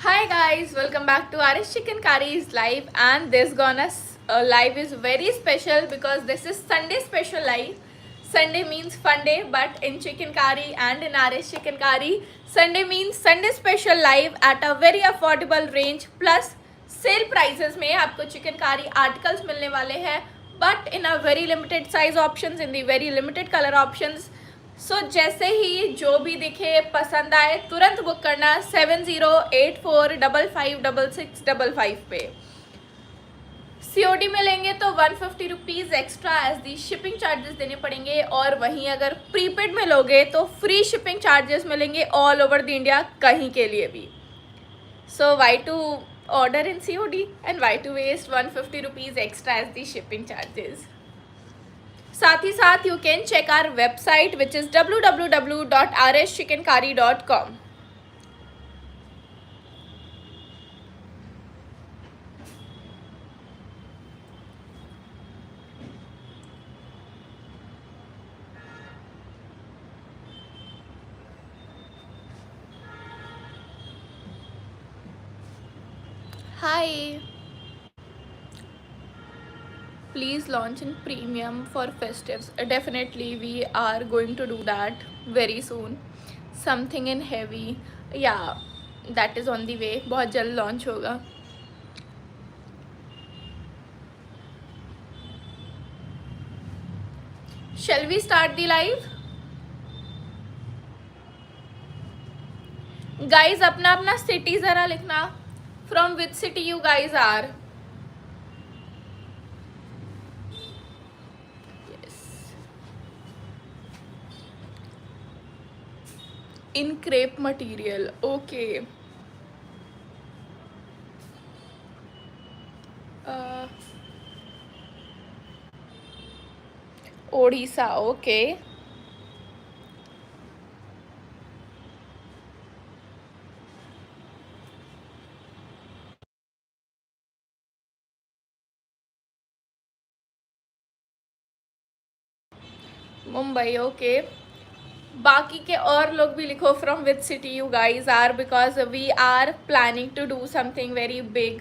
Hi guys, welcome back to Arish Chicken Curries live, and this live is very special because this is Sunday special live. Sunday means fun day, but in chicken curry and in Arish Chicken Curry, Sunday means Sunday special live at a very affordable range plus sale prices में आपको chikankari articles मिलने वाले हैं, but in a very limited size options, in the very limited colour options. So जैसे ही जो भी दिखे पसंद आए तुरंत बुक करना 7084556655 पे. सीओडी में लेंगे तो 150 rupees extra as the shipping charges देने पड़ेंगे, और वहीं अगर प्रीपेड में लोगे तो फ्री शिपिंग चार्जेस मिलेंगे ऑल ओवर द इंडिया, कहीं के लिए भी. So why to order in COD and why to waste 150 rupees extra as the shipping charges. साथ ही साथ you can check our website which is www.rschickencurry.com. Hi. Please launch in premium for festives. Definitely we are going to do that very soon. Something in heavy, yeah, that is on the way. बहुत जल्द launch होगा. Shall we start the live? Guys, अपना अपना city ज़रा लिखना. From which city you guys are? Yes. In crepe material. Okay. Odisha. Okay. Mumbai. Okay. बाकी के और लोग भी लिखो from which city you guys are, because we are planning to do something very big.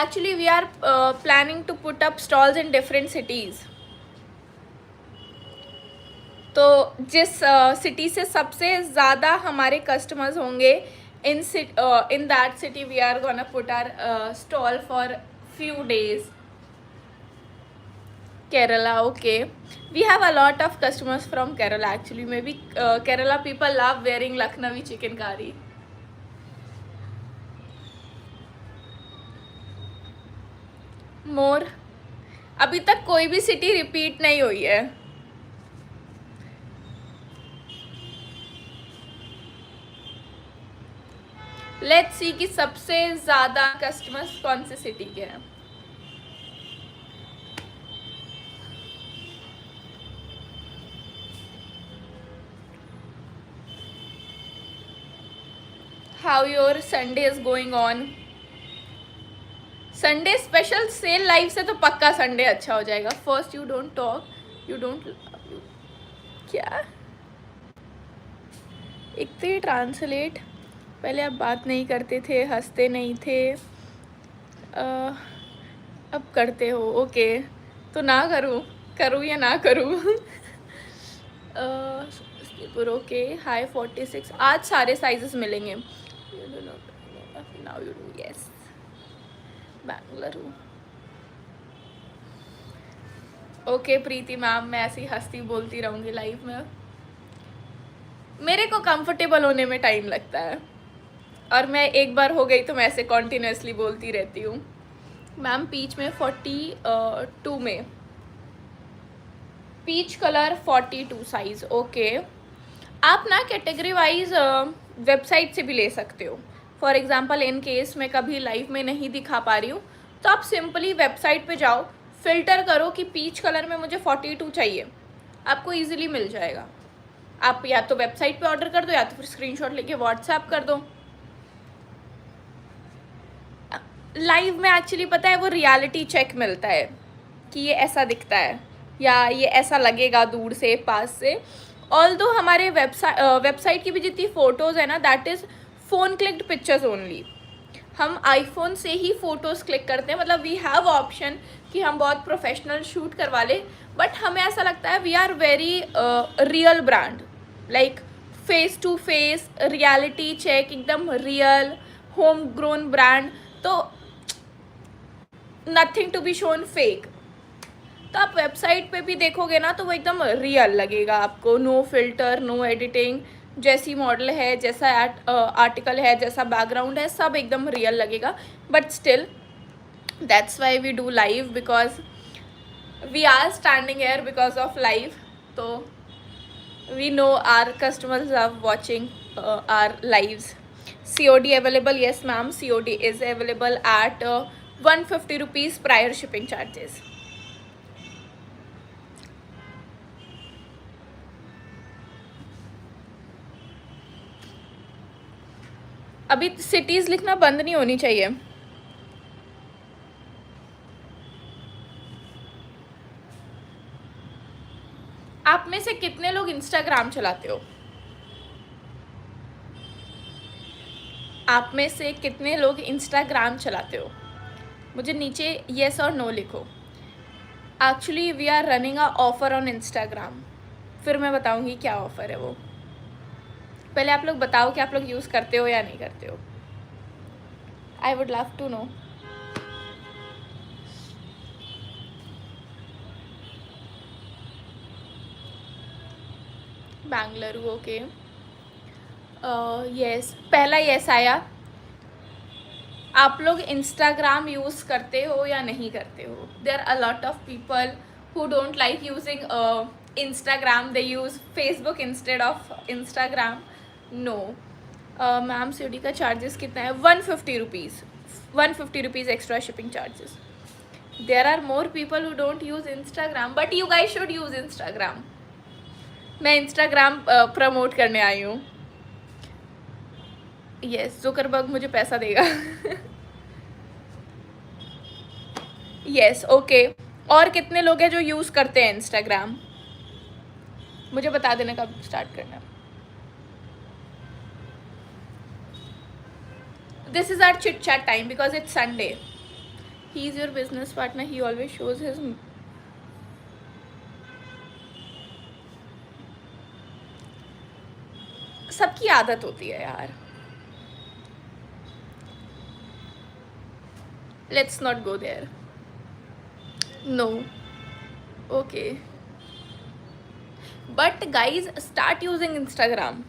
Actually we are planning to put up stalls in different cities. तो जिस city से सबसे ज़्यादा हमारे कस्टमर्स होंगे in that city we are gonna put our stall for few days. Kerala. Okay, we have a lot of customers from Kerala actually. Maybe Kerala people love wearing Lucknowi chicken curry. मोर. अभी तक कोई भी city repeat नहीं हुई है. Let's see कि सबसे ज़्यादा कस्टमर्स कौन से सिटी के हैं. How your Sunday is going on. Sunday special sale live से तो पक्का संडे अच्छा हो जाएगा. First you don't talk, you don't. क्या एक तो ट्रांसलेट. पहले आप बात नहीं करते थे, हंसते नहीं थे, अब करते हो. ओके, तो ना करूँ या ना करूँ. ओके. हाई 46. आज सारे साइजेस मिलेंगे. Now you do. Yes, Bengaluru. Okay Preeti ma'am, मैं ऐसी हंसती बोलती रहूँगी लाइव में. मेरे को कंफर्टेबल होने में टाइम लगता है, और मैं एक बार हो गई तो मैं ऐसे कॉन्टिन्यूसली बोलती रहती हूँ. मैम पीच में 42 में, पीच कलर 42 साइज़. ओके. आप ना कैटेगरी वाइज वेबसाइट से भी ले सकते हो. फॉर एग्ज़ाम्पल इन केस मैं कभी लाइव में नहीं दिखा पा रही हूँ तो आप सिंपली वेबसाइट पे जाओ, फिल्टर करो कि पीच कलर में मुझे 42 चाहिए, आपको इजीली मिल जाएगा. आप या तो वेबसाइट पे ऑर्डर कर दो या तो फिर स्क्रीनशॉट लेके व्हाट्सएप कर दो. लाइव में एक्चुअली पता है वो रियलिटी चेक मिलता है कि ये ऐसा दिखता है या ये ऐसा लगेगा दूर से पास से. ऑल्दो हमारे वेबसाइट की भी जितनी फ़ोटोज़ है ना, that is phone clicked pictures only. हम आईफोन से ही फ़ोटोज़ क्लिक करते हैं. मतलब वी हैव ऑप्शन कि हम बहुत प्रोफेशनल शूट करवा लें, बट हमें ऐसा लगता है we are very real brand, like face to face reality check, एकदम रियल होम ग्रोन ब्रांड. तो nothing to be shown fake. तो आप वेबसाइट पे भी देखोगे ना तो वो एकदम रियल लगेगा आपको. No filter, no editing. जैसी मॉडल है, जैसा आर्टिकल है, जैसा बैकग्राउंड है, सब एकदम रियल लगेगा. But still that's why we do live, because we are standing air because of live. तो we know our customers are watching our lives. COD available? Yes ma'am, COD is available at 150 rupees prior shipping charges. अभी cities लिखना बंद नहीं होनी चाहिए. आप में से कितने लोग इंस्टाग्राम चलाते हो? आप में से कितने लोग इंस्टाग्राम चलाते हो? मुझे नीचे येस और नो लिखो. Actually we are running a offer on Instagram. फिर मैं बताऊंगी क्या ऑफ़र है वो. पहले आप लोग बताओ कि आप लोग यूज़ करते हो या नहीं करते हो. I would love to know. Bengaluru, okay. Yes, पहला यस आया. आप लोग इंस्टाग्राम यूज़ करते हो या नहीं करते हो? There are a lot of people who don't like using Instagram. They use Facebook instead of Instagram. No ma'am, COD का चार्जेस कितना है? 150 rupees. 150 rupees extra shipping charges. There are more people who don't use Instagram, but you guys should use Instagram. मैं Instagram promote करने आई हूँ. Yes, Zuckerberg मुझे पैसा देगा. Yes, okay. और कितने लोग हैं जो यूज़ करते हैं इंस्टाग्राम? मुझे बता देना कब स्टार्ट करना. This is our chit chat time because it's Sunday. He is your business partner, he always shows his. सबकी आदत होती है यार. Let's not go there. No, okay. But guys, start using Instagram.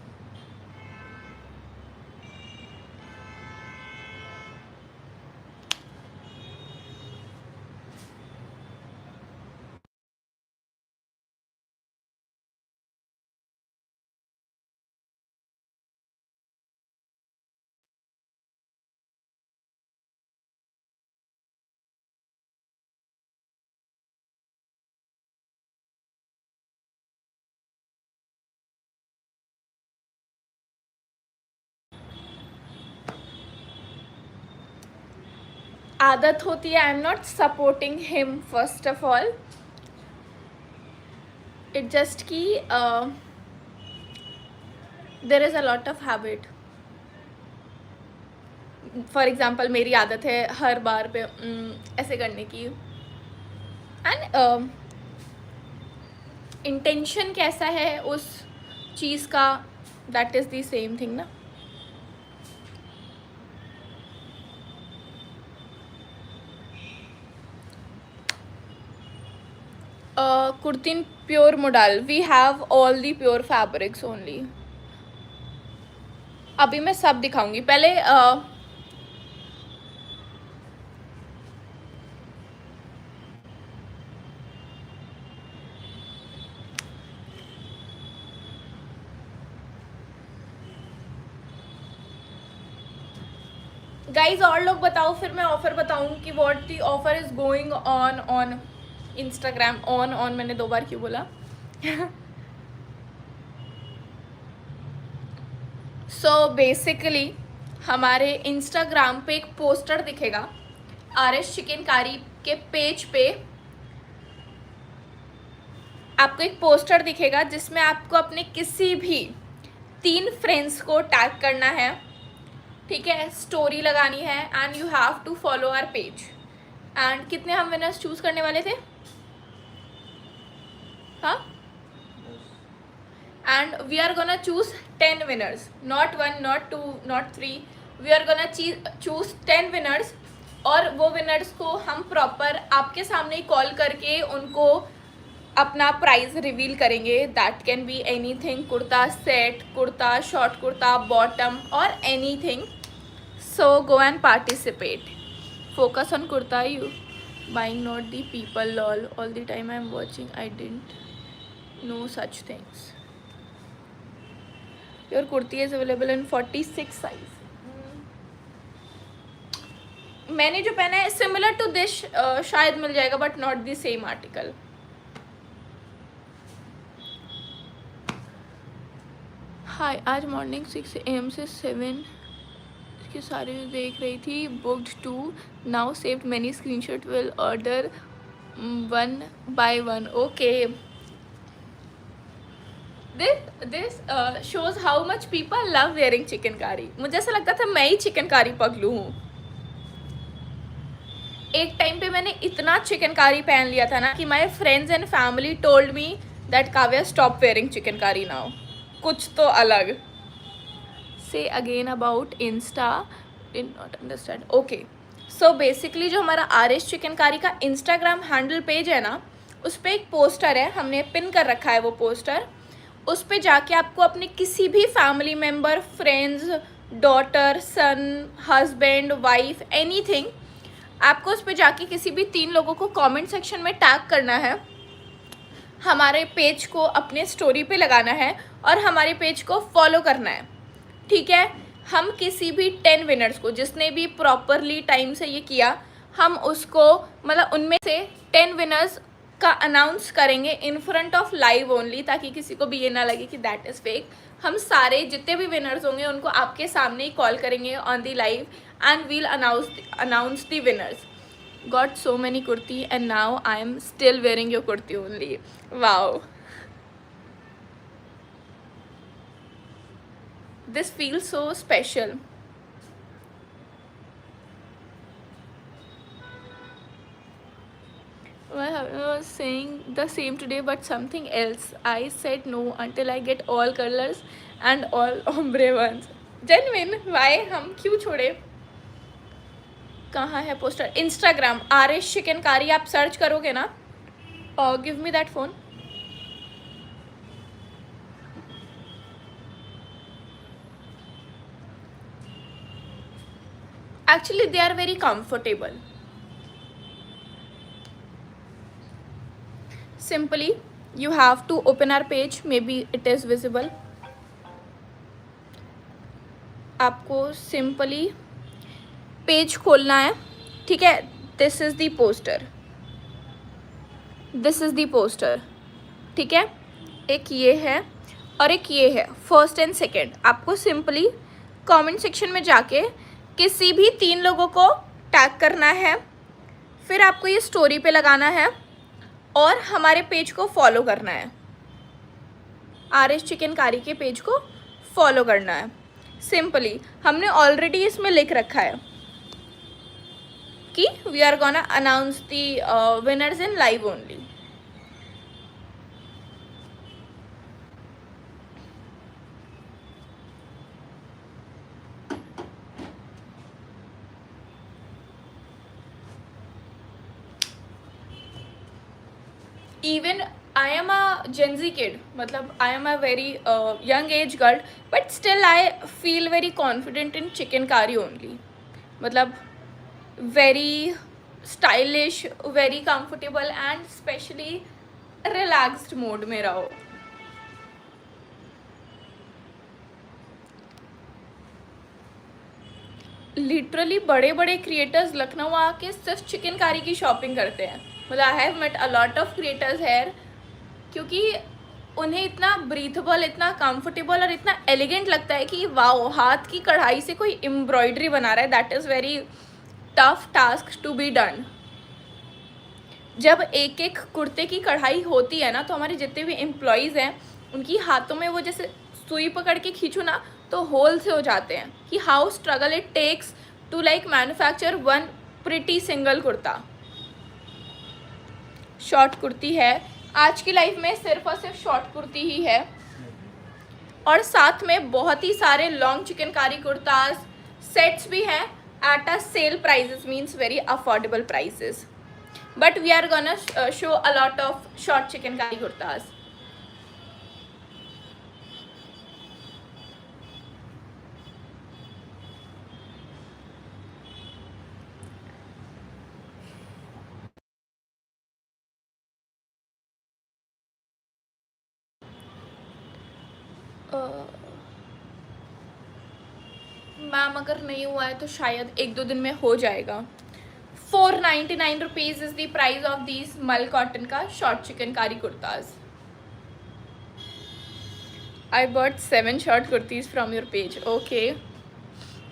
आदत होती है. I am not supporting him first of all. It just की there is a lot of habit. For example मेरी आदत है हर बार पे ऐसे करने की. एंड इंटेंशन कैसा है उस चीज़ का, that is the same thing ना. कुर्तीन pure modal. We have all the pure fabrics only. अभी मैं सब दिखाऊंगी. पहले गाइज और लोग बताओ, फिर मैं ऑफ़र बताऊँ कि what the offer is going on Instagram. On मैंने 2 बार क्यों बोला? सो बेसिकली हमारे इंस्टाग्राम पे एक पोस्टर दिखेगा RS चिकनकारी के पेज पे. आपको एक पोस्टर दिखेगा जिसमें आपको अपने किसी भी 3 फ्रेंड्स को टैग करना है, ठीक है, स्टोरी लगानी है and you have to follow our page. And कितने हम विनर्स चूज करने वाले थे? हाँ, and we are gonna choose 10 winners, not 1, not 2, not 3, we are gonna choose 10 winners। और वो विनर्स को हम प्रॉपर आपके सामने ही कॉल करके उनको अपना प्राइज रिवील करेंगे। That can be anything, kurta set, kurta, short kurta, bottom और anything. So go and participate, focus on kurta, you buying not the people, lol all the time I am watching, I didn't know such things. Your kurti is available in 46 size। मैंने जो पहना है similar to this शायद मिल जाएगा but not the same article. Hi, आज morning 6 AM से 7 इसके सारे देख रही थी, booked 2 now, saved many screenshot, will order 1 by 1। Okay, this shows how much people love wearing chikankari. मुझे ऐसा लगता था मैं ही चिकनकारी पगलू हूँ। एक टाइम पे मैंने इतना चिकनकारी पहन लिया था ना कि my friends and family told me that Kavya stop wearing chikankari now, कुछ तो अलग। से again about Insta, did not understand. Okay, so basically जो हमारा आर.एस. चिकनकारी का इंस्टाग्राम हैंडल पेज है ना, उस पर एक पोस्टर है, हमने पिन कर रखा है वो पोस्टर। उस पे जाके आपको अपने किसी भी फैमिली मेम्बर, फ्रेंड्स, डॉटर, सन, हस्बैंड, वाइफ, एनीथिंग, आपको उस पे जाके किसी भी 3 लोगों को कमेंट सेक्शन में टैग करना है, हमारे पेज को अपने स्टोरी पे लगाना है और हमारे पेज को फॉलो करना है, ठीक है। हम किसी भी 10 विनर्स को, जिसने भी प्रॉपरली टाइम से ये किया, हम उसको मतलब उनमें से 10 विनर्स का अनाउंस करेंगे in front of live only, ताकि किसी को भी ये ना लगे कि दैट इज़ फेक। हम सारे जितने भी विनर्स होंगे उनको आपके सामने ही कॉल करेंगे on the live and we'll announce the winners. Got so many kurti and now I am still wearing your kurti only. Wow, this feels so special. My husband was saying the same today but something else. I said no until I get all colors and all ombre ones. Genuine, why? हम क्यों छोड़े? कहाँ है poster? Instagram RS. Chikankari आप search करोगे ना, give me that phone. Actually they are very comfortable। Simply you have to open our page, maybe it is visible। आपको simply page खोलना है, ठीक है। This is the poster, this is the poster, ठीक है। एक ये है और एक ये है, फर्स्ट एंड सेकेंड। आपको सिंपली कमेंट सेक्शन में जाके किसी भी 3 लोगों को टैग करना है, फिर आपको ये स्टोरी पे लगाना है और हमारे पेज को फॉलो करना है, आर.एस. चिकनकारी के पेज को फॉलो करना है। सिंपली हमने ऑलरेडी इसमें लिख रखा है कि we are gonna announce the winners in live only. Even I am a Gen Z kid, मतलब I am a very young age girl, but still I feel very confident in chikankari only। मतलब very stylish, very comfortable and especially relaxed mode में रहो। Literally बड़े बड़े creators Lucknow आके सिर्फ चिकनकारी की shopping करते हैं। मतलब I have met a lot of creators here, क्योंकि उन्हें इतना ब्रीथेबल, इतना कंफर्टेबल और इतना एलिगेंट लगता है कि वाओ, हाथ की कढ़ाई से कोई एम्ब्रॉयडरी बना रहा है। That is very tough task to be done. जब एक एक कुर्ते की कढ़ाई होती है ना, तो हमारे जितने भी एम्प्लॉयज़ हैं उनकी हाथों में वो जैसे सुई पकड़ के खींचो ना तो होल से हो जाते हैं कि how struggle it takes to like manufacture one pretty single kurta. Short kurti है, आज की लाइफ में सिर्फ और सिर्फ शॉर्ट कुर्ती ही है, और साथ में बहुत ही सारे लॉन्ग चिकनकारी कुर्ताज सेट्स भी हैं at a sale prices, means very affordable prices, but we are gonna show a lot of short chikankari kurtas. Ma'am अगर नहीं हुआ है तो शायद एक दो दिन में हो जाएगा। 499 rupees is the price of these मल कॉटन का short chikankari kurtas. I bought 7 short kurtis from your page. Okay,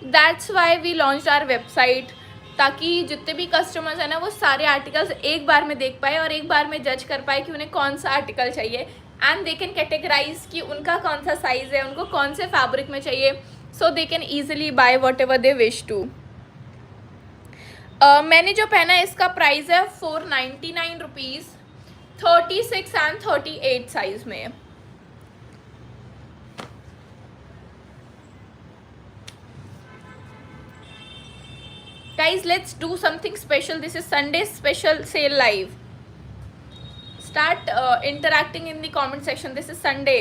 that's why we launched our website, ताकि जितने भी कस्टमर्स हैं ना वो सारे आर्टिकल्स एक बार में देख पाए और एक बार में जज कर पाए कि उन्हें कौन सा आर्टिकल चाहिए, एंड दे कैन कैटेगराइज कि उनका कौन सा साइज़ है, उनको कौन से फैब्रिक में चाहिए, so they can easily buy whatever they wish to. मैंने जो पहना है इसका प्राइस है 499 रुपीज़, 36 एंड 38 साइज़ में। Guys, let's do something special. This is Sunday special sale live. Start interacting in the comment section. This is Sunday.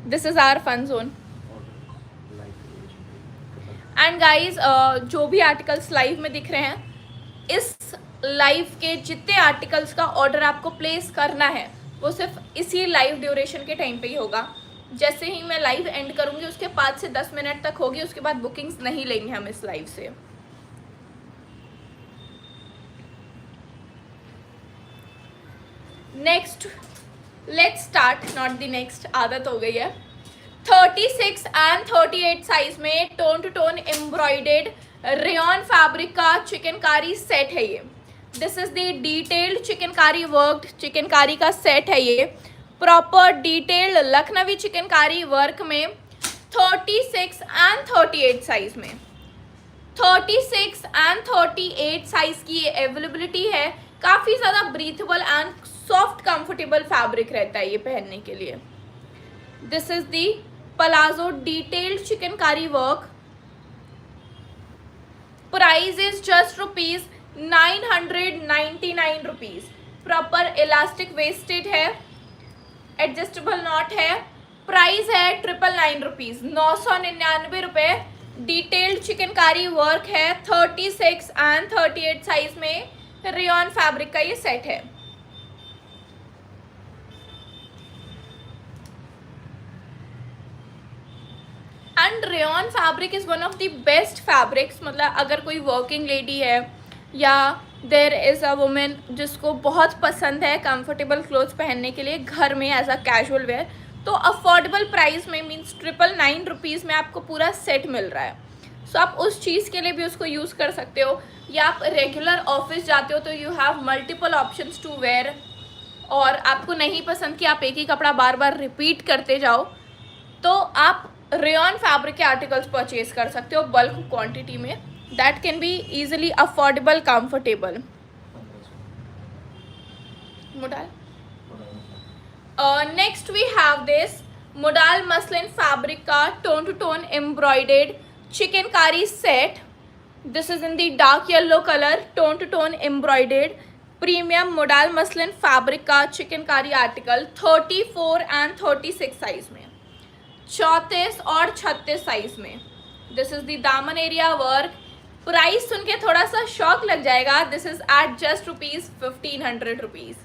This is our fun zone. And guys, जो भी articles live में दिख रहे हैं, इस live के जितने आर्टिकल्स का ऑर्डर आपको प्लेस करना है वो सिर्फ इसी लाइव ड्यूरेशन के टाइम पे ही होगा। जैसे ही मैं लाइव एंड करूँगी उसके 5 से 10 मिनट तक होगी, उसके बाद बुकिंग्स नहीं लेंगे हम इस लाइव से। Next let's start, not the next, आदत हो गई है। 36 एंड 38 साइज में tone to tone embroidered rayon fabric का चिकनकारी सेट है ये। This is the detailed chikankari work chikankari का सेट है ये, proper detailed Lucknowi chikankari work में 36 एंड 38 साइज में। 36 एंड 38 साइज की ये अवेलेबिलिटी है। काफ़ी ज़्यादा breathable and soft comfortable fabric रहता है ये पहनने के लिए। This is the palazzo detailed chikankari work. Price is just rupees 999 rupees. Proper elastic waisted है, एडजस्टेबल नॉट है। प्राइस है 999 रुपीज, 999 रुपये। डिटेल्ड चिकनकारी वर्क है, 36 एंड 38 साइज में रेयॉन फैब्रिक का ये सेट है। And rayon fabric is one of the best fabrics. मतलब अगर कोई वर्किंग लेडी है या देर इज़ अ वुमेन जिसको बहुत पसंद है कंफर्टेबल क्लोथ्स पहनने के लिए घर में एज अ कैजुअल वेयर, तो अफोर्डेबल प्राइस में मीन्स 999 रुपीज़ में आपको पूरा सेट मिल रहा है। सो आप उस चीज़ के लिए भी उसको यूज़ कर सकते हो, या आप रेगुलर ऑफिस जाते हो तो you have multiple options to wear, और आपको नहीं पसंद कि आप एक ही कपड़ा बार बार रिपीट करते जाओ, तो आप रेयॉन फैब्रिक के आर्टिकल्स परचेज कर सकते हो बल्क क्वांटिटी में। That can be easily affordable comfortable. Modal next we have this modal muslin fabric का tone to tone embroidered chikankari set. This is in the dark yellow colour, tone to tone embroidered premium modal muslin fabric का chikankari article 34 and 36 size में, 34 और 36 size में। This is the दामन area work. Price सुन के थोड़ा सा शॉक लग जाएगा। This is at just rupees 1500 rupees.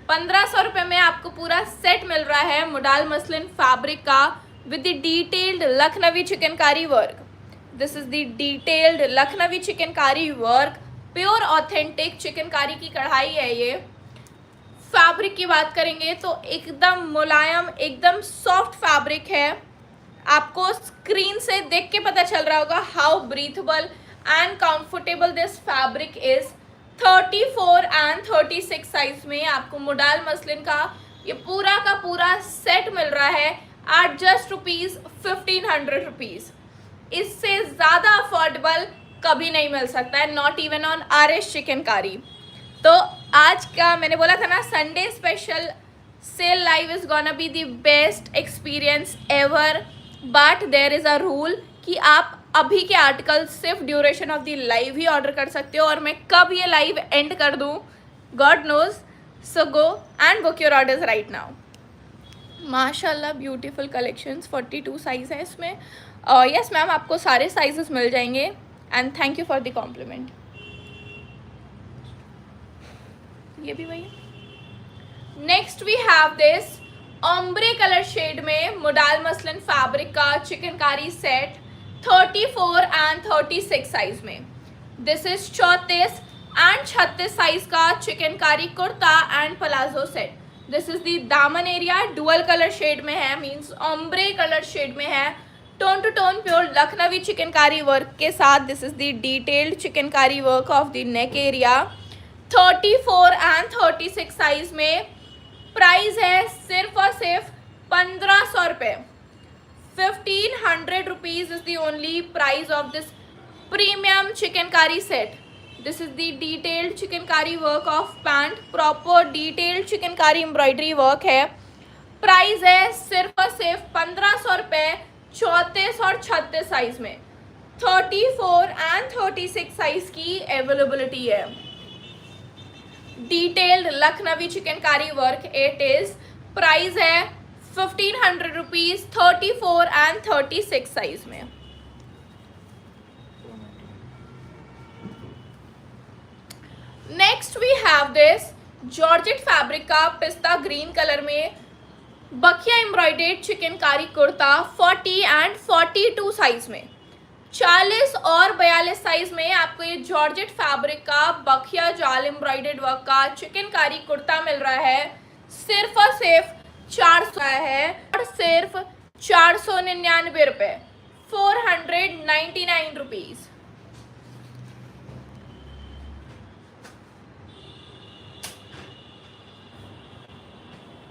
1500 रुपये में आपको पूरा सेट मिल रहा है मोडाल मसलिन फैब्रिक का with the detailed Lucknowi chikankari work. This is the detailed Lucknowi chikankari work, pure authentic chikankari की कढ़ाई है ये। फैब्रिक की बात करेंगे तो एकदम मुलायम, एकदम सॉफ्ट फैब्रिक है। आपको स्क्रीन से देख के पता चल रहा होगा how breathable and comfortable this fabric is. 34 and 36 size में आपको मोडाल मसलिन का ये पूरा का पूरा सेट मिल रहा है एट जस्ट ₹1500 रुपीज। इससे ज़्यादा अफोर्डेबल कभी नहीं मिल सकता है, not even on RS chikankari. तो आज का मैंने बोला था ना, Sunday special sale live is gonna be the best experience ever, but there is a rule कि आप अभी के आर्टिकल सिर्फ ड्यूरेशन ऑफ द लाइव ही ऑर्डर कर सकते हो, और मैं कब ये लाइव एंड कर दूँ God knows. So go and book your orders right now. माशाल्लाह ब्यूटीफुल कलेक्शंस, 42 साइज़ है इसमें। यस मैम, आपको सारे साइजेस मिल जाएंगे and thank you for the compliment. ये भी वही है। Next we have this ombre colour shade में मोडाल मसलिन फैब्रिक का चिकनकारी सेट 34 एंड 36 साइज में। दिस इज 34 एंड 36 साइज का chikankari kurta and palazzo set. This is the दामन एरिया, डुअल कलर शेड में है, मीन्स ओम्ब्रे कलर शेड में है, tone to tone pure Lucknowi chikankari work के साथ। This is the detailed chikankari work of the neck area. 34 and 36 size में price है सिर्फ और सिर्फ 1500 रुपये। 1500 rupees is the only price of this premium chikankari set. This is the detailed chikankari work of pant, proper detailed chikankari embroidery work है। Price है सिर्फ और सिर्फ 1500 रुपये 34 और 36 साइज में। 34 एंड 36 साइज की अवेलेबिलिटी है। Detailed Lucknowi chikankari work it is. Price है 1500 रुपीज 34 एंड 36 साइज में। Next we have this georgette fabric का पिस्ता ग्रीन कलर में बखिया embroidered chikankari kurta 40 and 42 size में। 40 और 42 साइज में आपको ये जॉर्जेट फैब्रिक का बखिया जाल एम्ब्रॉयडर्ड वर्क का चिकनकारी कुर्ता मिल रहा है। सिर्फ और सिर्फ 400 है, और सिर्फ 499 रुपये, 499 rupees.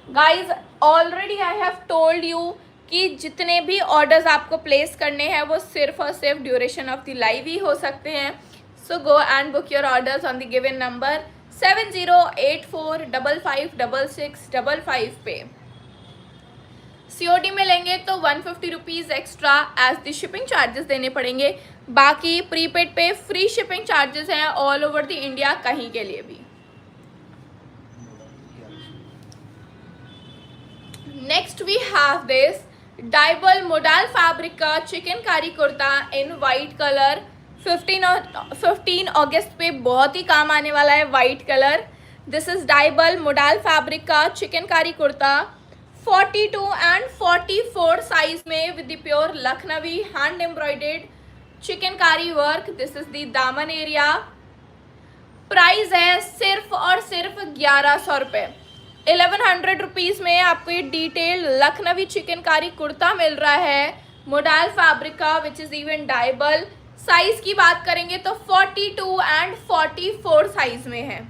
Guys already I have told you कि जितने भी ऑर्डर्स आपको प्लेस करने हैं वो सिर्फ और सिर्फ ड्यूरेशन ऑफ द लाइव ही हो सकते हैं। So go and book your orders on the given number 7084556655 पे। COD में लेंगे तो 150 rupees extra as the shipping charges देने पड़ेंगे। बाकी प्रीपेड पे फ्री शिपिंग चार्जेस हैं ऑल ओवर द इंडिया, कहीं के लिए भी। Next we have this dyeable modal fabric का chikankari kurta in white colour. 15 अगस्त पे बहुत ही काम आने वाला है white colour. This is dyeable modal fabric का चिकनकारी कुर्ता 42 एंड 44 साइज में with the pure Lucknowi hand embroidered chikankari work. This is the दामन एरिया। प्राइस है सिर्फ और सिर्फ 1100 रुपये। 1100 रुपीज़ में आपको ये डिटेल लखनवी चिकनकारी कुर्ता मिल रहा है मोडाल फैब्रिक का, विच इज़ इवन डाइबल। साइज़ की बात करेंगे तो 42 एंड 44 साइज़ में है।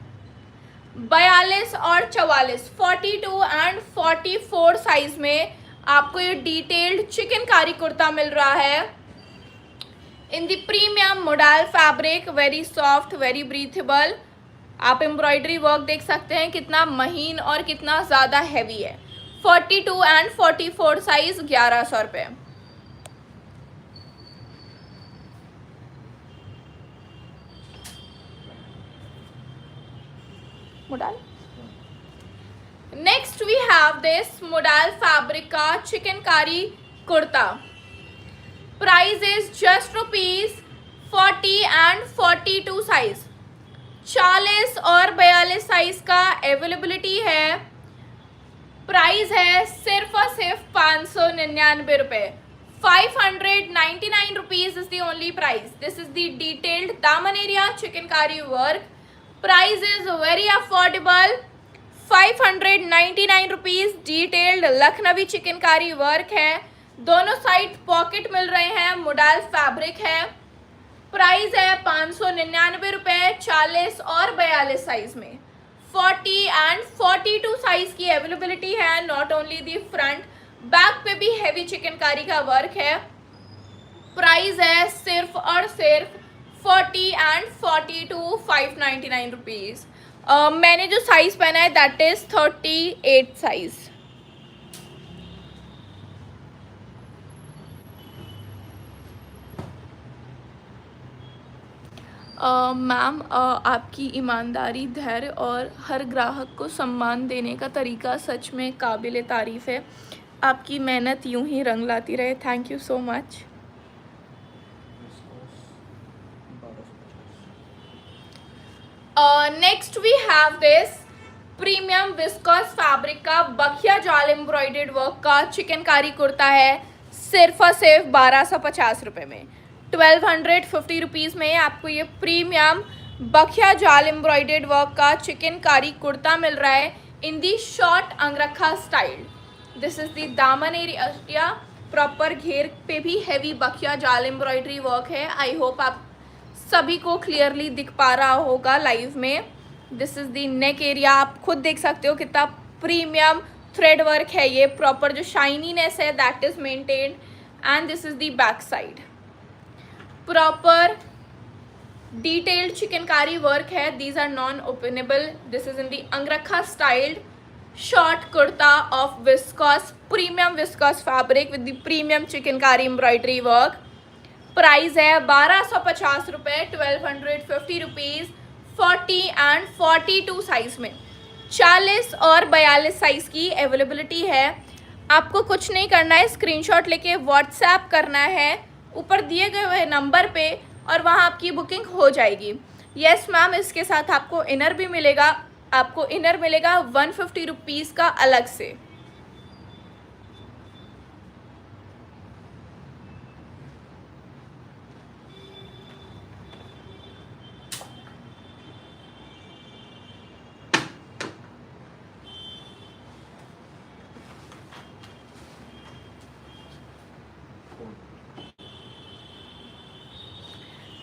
42 और 44, 42 एंड 44 साइज़ में आपको ये डिटेल्ड चिकनकारी कुर्ता मिल रहा है in the premium modal fabric, very soft, very breathable. आप एम्ब्रॉयडरी वर्क देख सकते हैं कितना महीन और कितना ज़्यादा हैवी है। 42 एंड 44 साइज 1100 रुपये। Modal. Next we have this modal fabric का chikankari kurta. Price is just ₹40 and 42 size. 40 और 42 साइज का अवेलेबिलिटी है। प्राइस है सिर्फ और सिर्फ 599 रुपये। 599 rupees is the only price. This is the detailed daman area chikankari work. Price is very affordable. 599 rupees detailed Lucknowi chikankari work है। दोनों साइड पॉकेट मिल रहे हैं, मोडाल फैब्रिक है। प्राइस है 599 रुपये 40 और 42 साइज में। 40 एंड 42 साइज की अवेलेबिलिटी है। Not only the front, back पे भी हैवी चिकनकारी का वर्क है। प्राइस है सिर्फ और सिर्फ 40 एंड 42 599 रुपीज़। मैंने जो साइज पहना है दैट इज 38 साइज। मैम आपकी ईमानदारी, धैर्य और हर ग्राहक को सम्मान देने का तरीका सच में काबिल तारीफ़ है। आपकी मेहनत यूं ही रंग लाती रहे। Thank you so much. Next we have this premium viscose fabric का बखिया जाल एम्ब्रॉयडर्ड वर्क का चिकनकारी कुर्ता है। सिर्फ और सिर्फ 1250 रुपये में, 1250 रुपीज़ में आपको ये प्रीमियम बखिया जाल एम्ब्रॉयडर्ड वर्क का चिकनकारी कुर्ता मिल रहा है in the short angrakha style. This is the daman area, proper घेर पे भी हैवी बखिया जाल एम्ब्रॉयडरी वर्क है। आई होप आप सभी को क्लियरली दिख पा रहा होगा लाइव में। This is the neck area, आप खुद देख सकते हो कितना प्रीमियम थ्रेड वर्क है ये। प्रॉपर जो शाइनीनेस है that is maintained. And this is the back side, proper detailed chikankari work है। These are non openable. This is in the angrakha styled short kurta of viscose, premium viscose fabric with the premium chikankari embroidery work. Price है 1250 रुपये, 1250 rupees. 40 and 42 size में, 40 और 42 size की availability है। आपको कुछ नहीं करना है, स्क्रीनशॉट लेके व्हाट्सएप करना है ऊपर दिए गए हुए नंबर पे और वहाँ आपकी बुकिंग हो जाएगी। यस मैम, इसके साथ आपको इनर भी मिलेगा। आपको इनर मिलेगा 150 रुपीज़ का अलग से।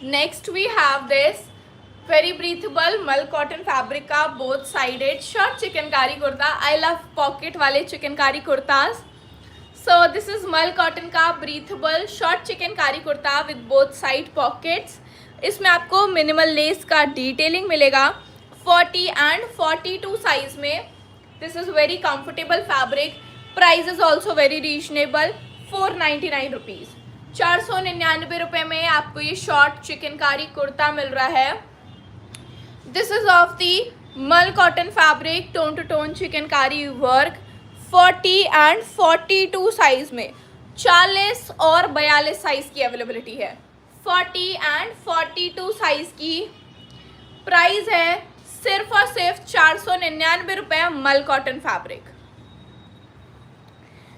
Next we have this very breathable mul cotton fabric का both sided short chikankari kurta. I love pocket वाले chikankari kurtas. So this is mul cotton का breathable short chikankari kurta with both side pockets. इसमें आपको मिनिमल लेस का डिटेलिंग मिलेगा 40 एंड 42 साइज में। This is very comfortable fabric. Price is also very reasonable, 499 rupees. 499 रुपये में आपको ये शॉर्ट चिकनकारी कुर्ता मिल रहा है। This is of the mul cotton fabric, tone to tone chikankari work. 40 and 42 size में, 40 और 42 साइज की अवेलेबिलिटी है। 40 एंड 42 साइज की। प्राइस है सिर्फ और सिर्फ 499 रुपये मल cotton fabric.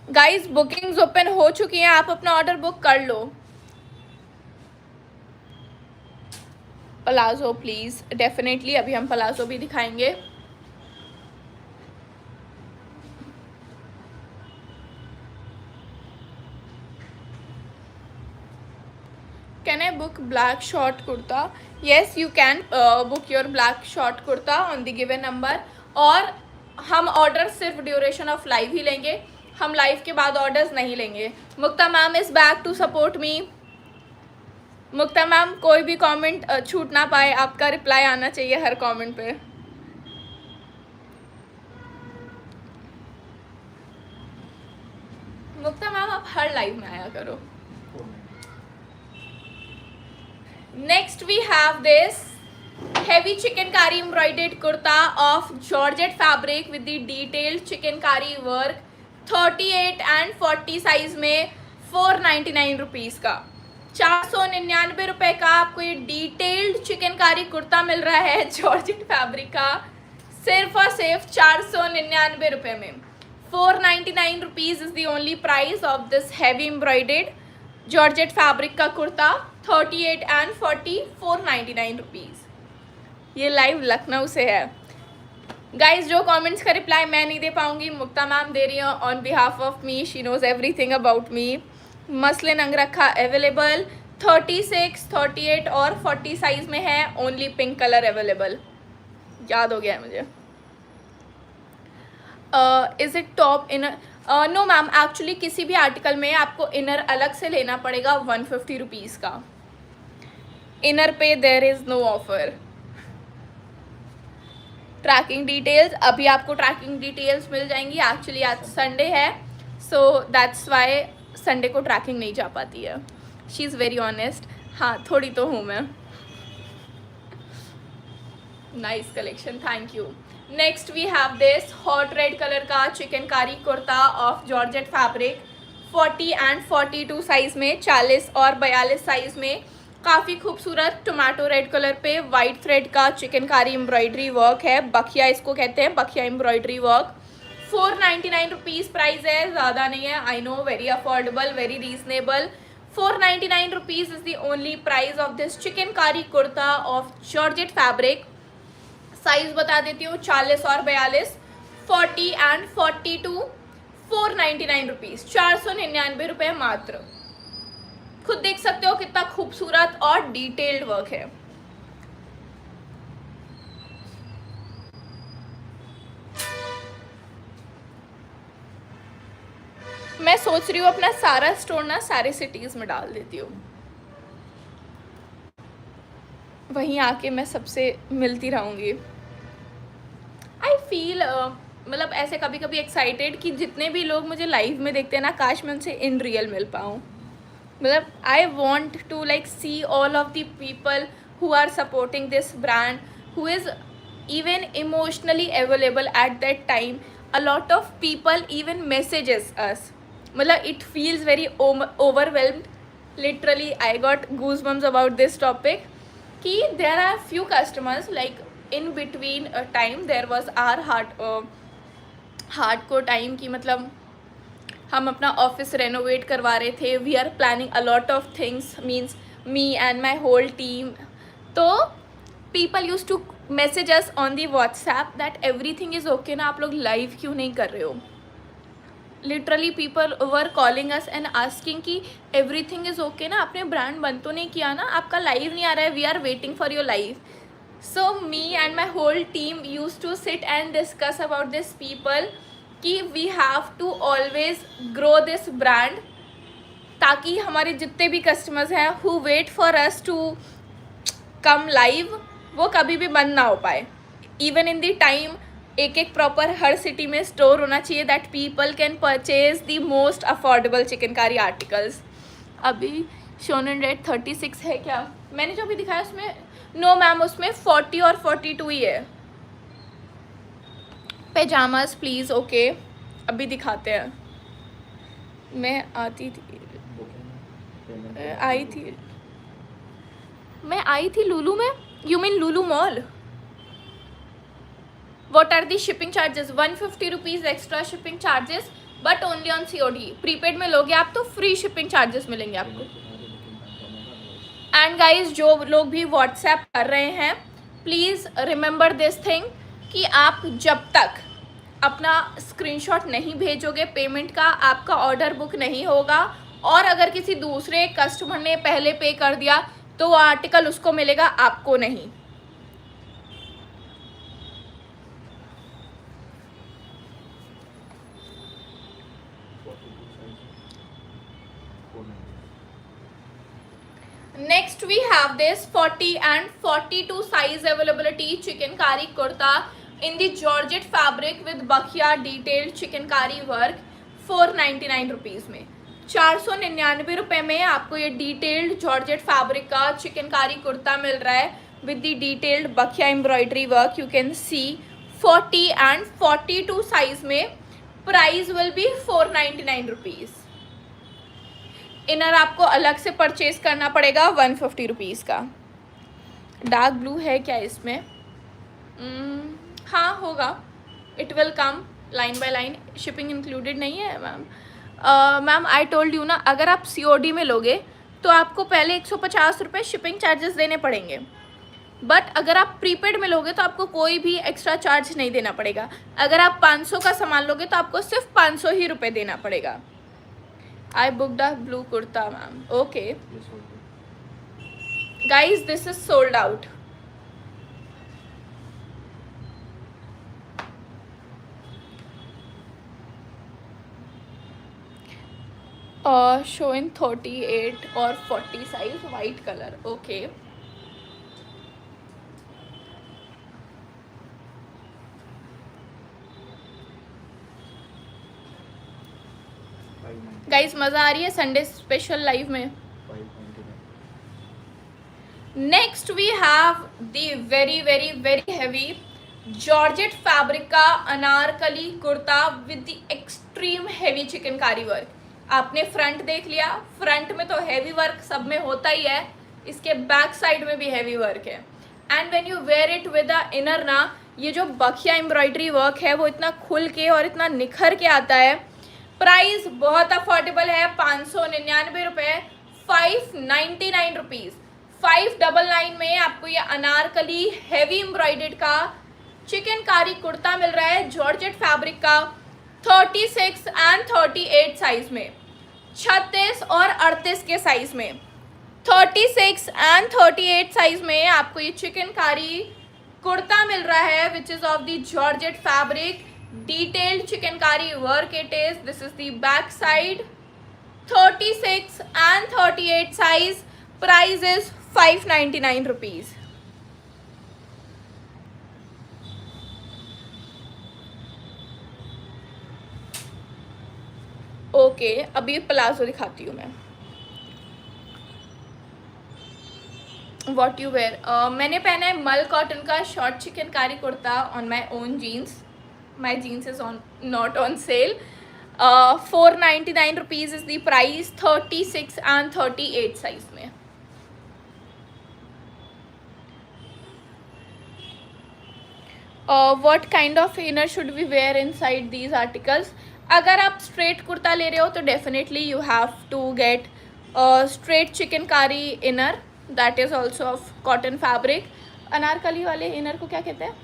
Guys bookings open हो चुकी हैं, आप अपना ऑर्डर बुक कर लो। पलाजो प्लीज, डेफिनेटली अभी हम पलाजो भी दिखाएंगे। Can I book black short kurta? Yes you can book your black short kurta on the given number. और हम ऑर्डर सिर्फ ड्यूरेशन ऑफ लाइव ही लेंगे, हम लाइव के बाद ऑर्डर्स नहीं लेंगे। Mukta ma'am is back to support me. Mukta ma'am कोई भी कमेंट छूट ना पाए, आपका रिप्लाई आना चाहिए हर कमेंट पे। मुक्ता मैम आप हर लाइव में आया करो। Next we have this heavy chickengari embroidered kurta of georgette fabric with the detailed chickengari work। 38 and 40 size में 499 रुपीज़ का, 499 रुपये का आपको ये डिटेल्ड चिकनकारी कुर्ता मिल रहा है जॉर्जेट फैब्रिक का, सिर्फ और सिर्फ 499 रुपये में। 499 rupees is the only price of this heavy embroidered georgette fabric का कुर्ता। 38 and 40, 499 rupees. ये लाइव लखनऊ से है। गाइज जो कमेंट्स का रिप्लाई मैं नहीं दे पाऊंगी, मुक्ता मैम दे रही हैं on behalf of me. She knows everything about me. Muslin angrakha available, 36, 38 और 40 साइज में है, ओनली पिंक कलर अवेलेबल। याद हो गया है मुझे। Is it top inner? No ma'am, actually किसी भी आर्टिकल में आपको इनर अलग से लेना पड़ेगा 150 रुपीज़ का। इनर पे there is no offer. Tracking details, अभी आपको ट्रैकिंग डिटेल्स मिल जाएंगी। एक्चुअली आज संडे है, सो दैट्स वाई संडे को ट्रैकिंग नहीं जा पाती है। She is very honest. हाँ, थोड़ी तो हूँ मैं। Nice collection, thank you. Next we have this hot red colour का chikankari kurta of georgette fabric, 40 and 42 size में, 40 और 42 साइज में। काफ़ी खूबसूरत टोमेटो रेड कलर पे वाइट थ्रेड का चिकनकारी एम्ब्रॉयडरी वर्क है, बखिया इसको कहते हैं, bakhiya embroidery work. 499 rupees price है, ज़्यादा नहीं है। I know, very affordable, very reasonable. 499 rupees is the only price of this chikankari kurta of georgette fabric. Size बता देती हूँ, 40 और 42, 40 एंड 42, 499 रुपीज़, 499 रुपये मात्र। खुद देख सकते हो कितना खूबसूरत और डिटेल्ड वर्क है। मैं सोच रही हूँ अपना सारा स्टोर ना सारे सिटीज़ में डाल देती हूँ, वहीं आके मैं सबसे मिलती रहूँगी। आई फील मतलब ऐसे कभी कभी एक्साइटेड कि जितने भी लोग मुझे लाइव में देखते हैं ना, काश मैं उनसे इन रियल मिल पाऊँ। मतलब I want to like see all of the people who are supporting this brand, who is even emotionally available at that time. A lot of people even messages us. मतलब it feels very overwhelmed. Literally I got goosebumps about this topic कि there are few customers like in between time there was our hardcore time कि मतलब हम अपना office renovate करवा रहे थे, we are planning a lot of things, means me and my whole team. तो people use to message us on the WhatsApp that everything is okay ना, आप लोग लाइव क्यों नहीं कर रहे हो। Literally people were calling us and asking कि एवरीथिंग इज़ ओके ना, आपने ब्रांड बंद तो नहीं किया ना, आपका लाइव नहीं आ रहा है, we are waiting for your live. So me and my whole team use to sit and discuss about this people कि we have to always grow this brand, ताकि हमारे जितने भी कस्टमर्स हैं who wait for us to come live, वो कभी भी बंद ना हो पाए। इवन इन दी टाइम एक एक प्रॉपर हर सिटी में स्टोर होना चाहिए that people can purchase the most affordable chikankari articles. अभी शोनन रेट 36 है क्या? मैंने जो अभी दिखाया उसमें नो मैम, उसमें 40 और 42 ही है। पैजामाज प्लीज़, ओके अभी दिखाते हैं। मैं आई थी लुलू में। You mean Lulu mall? What are the shipping charges? 150 rupees extra shipping charges, but only on COD। Prepaid में लोगे आप तो फ्री शिपिंग चार्जेस मिलेंगे आपको। एंड गाइज, जो लोग भी व्हाट्सएप कर रहे हैं, प्लीज़ रिमेंबर दिस थिंग कि आप जब तक अपना स्क्रीनशॉट नहीं भेजोगे पेमेंट का, आपका ऑर्डर बुक नहीं होगा। और अगर किसी दूसरे कस्टमर ने पहले पे कर दिया तो वो आर्टिकल उसको मिलेगा, आपको नहीं। Next we have this 40 and 42 size availability chikankari kurta in the georgette fabric with bakhiya detailed chikankari work, 499 rupees में। 499 रुपये में आपको ये डिटेल्ड जॉर्जेट फैब्रिक का चिकनकारी कुर्ता मिल रहा है with the detailed bakhiya embroidery work. You can see 40 and 42 size में। Price will be 499 rupees. Inner आपको अलग से परचेज करना पड़ेगा 150 रुपीज़ का। डार्क ब्लू है क्या इसमें? हाँ होगा, it will come line by line. Shipping included नहीं है ma'am. Ma'am I told you ना, अगर आप COD में लोगे तो आपको पहले 150 रुपये शिपिंग चार्जेस देने पड़ेंगे, बट अगर आप प्रीपेड में लोगे तो आपको कोई भी एक्स्ट्रा चार्ज नहीं देना पड़ेगा। अगर आप 500 का सामान लोगे तो आपको सिर्फ 500 ही रुपये देना पड़ेगा। I booked a blue kurta ma'am, okay. Guys this is sold out. Show in 38 or 40 size, white color. Okay. Guys मज़ा आ रही है संडे स्पेशल लाइव में. Next we have the very very very heavy georgette fabric का Anarkali kurta with the extreme heavy chikankari work. आपने front देख लिया, front में तो हैवी वर्क सब में होता ही है, इसके बैक साइड में भी हैवी वर्क है. And when you wear it with the inner ना, ये जो बखिया एम्ब्रॉयडरी वर्क है वो इतना खुल के और इतना निखर के आता है. प्राइस बहुत अफोर्डेबल है, 599 रुपये, 599 रुपीज़. 599 में आपको ये अनारकली हैवी एम्ब्रॉयडर्ड का चिकनकारी कुर्ता मिल रहा है जॉर्जेट फैब्रिक का 36 एंड 38 साइज में, 36 और 38 के साइज में. 36 एंड 38 साइज में आपको ये चिकनकारी कुर्ता मिल रहा है which is of the georgette fabric. Detailed chikankari work it is. This is the back side. 36 and 38 size. Price is 599 rupees. Okay, अभी प्लाजो दिखाती हूँ मैं. वॉट यू वेयर, मैंने पहना है मल कॉटन का short chikankari kurta on my own jeans. My jeans is on not on sale. 499 rupees is the price. 36 and 38 size में. What kind of inner should we wear inside these articles. अगर आप straight kurta ले रहे हो तो definitely you have to get straight chikankari inner that is also of cotton fabric. Anarkali वाले inner को क्या कहते हैं?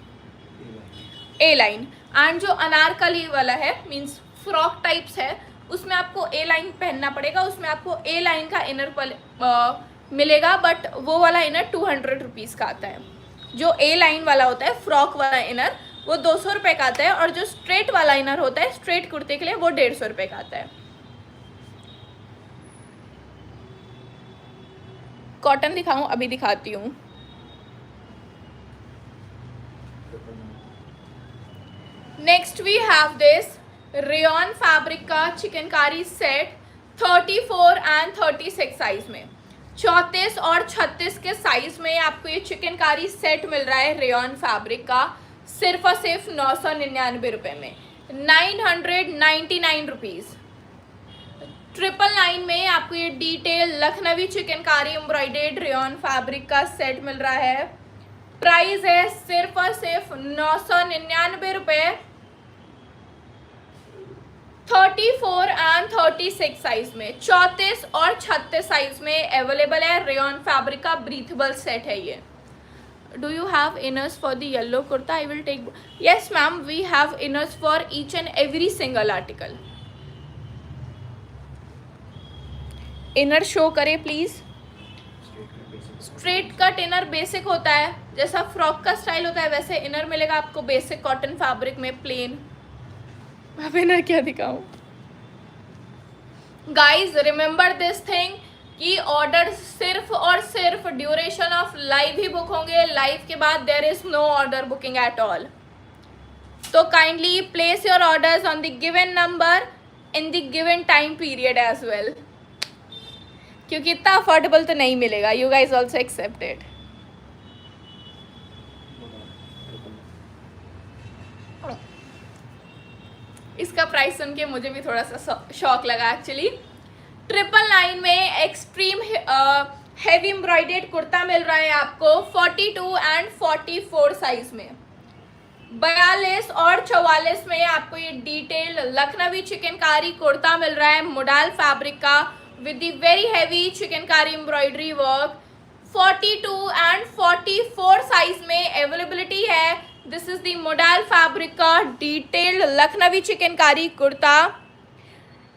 ए लाइन. एंड जो अनारकली वाला है मीन्स फ्रॉक टाइप्स है, उसमें आपको ए लाइन पहनना पड़ेगा. उसमें आपको ए लाइन का इनर मिलेगा, बट वो वाला इनर 200 रुपीज़ का आता है. जो ए लाइन वाला होता है फ्रॉक वाला इनर वो 200 रुपये का आता है, और जो स्ट्रेट वाला इनर होता है स्ट्रेट कुर्ते के लिए वो 150 रुपये का आता है. कॉटन दिखाऊं? अभी दिखाती हूँ. Next we have this rayon fabric का चिकनकारी सेट 34 एंड 36 साइज में. 34 और 36 के साइज में आपको ये चिकनकारी सेट मिल रहा है रेयॉन फैब्रिक का सिर्फ और सिर्फ 999 रुपये में. 999 रुपीज़. 999 में आपको ये detail Lucknowi chikankari embroidered rayon fabric का सेट मिल रहा है. प्राइस है सिर्फ और सिर्फ 999 रुपये. 34 एंड 36 साइज में, 34 और 36 साइज में अवेलेबल है. रेयॉन फैब्रिक का ब्रीथेबल सेट है ये. Do you have inners for the yellow kurta? I will take. Yes ma'am, we have inners for each and every single article. Inner show करे please. Straight cut inner basic होता है, जैसा frock का style होता है वैसे इनर मिलेगा आपको बेसिक कॉटन फैब्रिक में प्लेन. अब इनर क्या दिखाऊं? गाइज रिमेंबर दिस थिंग कि ऑर्डर सिर्फ और सिर्फ ड्यूरेशन ऑफ लाइव ही बुक होंगे. लाइव के बाद there is no order booking at all. तो kindly place your orders on the given number in the given time period as well, क्योंकि इतना अफोर्डेबल तो नहीं मिलेगा. You guys also accept it. इसका प्राइस सुन के मुझे भी थोड़ा सा शॉक लगा एक्चुअली. 999 में एक्सट्रीम हैवी एम्ब्रॉयडर्ड कुर्ता मिल रहा है आपको 42 एंड 44 साइज में. 42 और 44 में आपको ये डिटेल्ड लखनवी चिकनकारी कुर्ता मिल रहा है मोडाल फैब्रिक का with the very heavy chikankari embroidery work. 42 and 44 size में अवेलेबिलिटी है. This is the modal fabric का डिटेल्ड लखनवी चिकनकारी कुर्ता.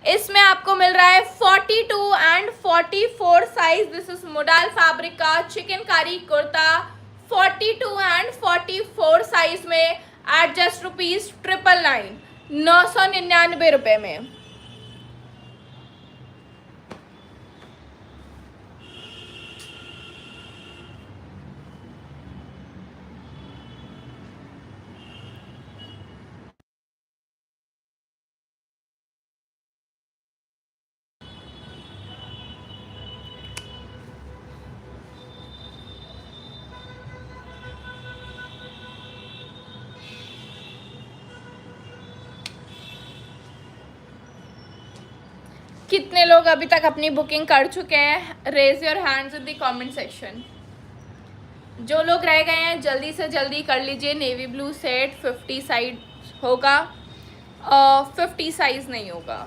इसमें आपको मिल रहा है 42 and 44 size. This is modal fabric का चिकनकारी कुर्ता 42 एंड 44 साइज में एट जस्ट ₹999, 999 रुपये में। कितने लोग अभी तक अपनी बुकिंग कर चुके हैं? Raise your hands in the comment section. जो लोग रह गए हैं जल्दी से जल्दी कर लीजिए। नेवी ब्लू सेट 50 साइज होगा, 50 साइज नहीं होगा,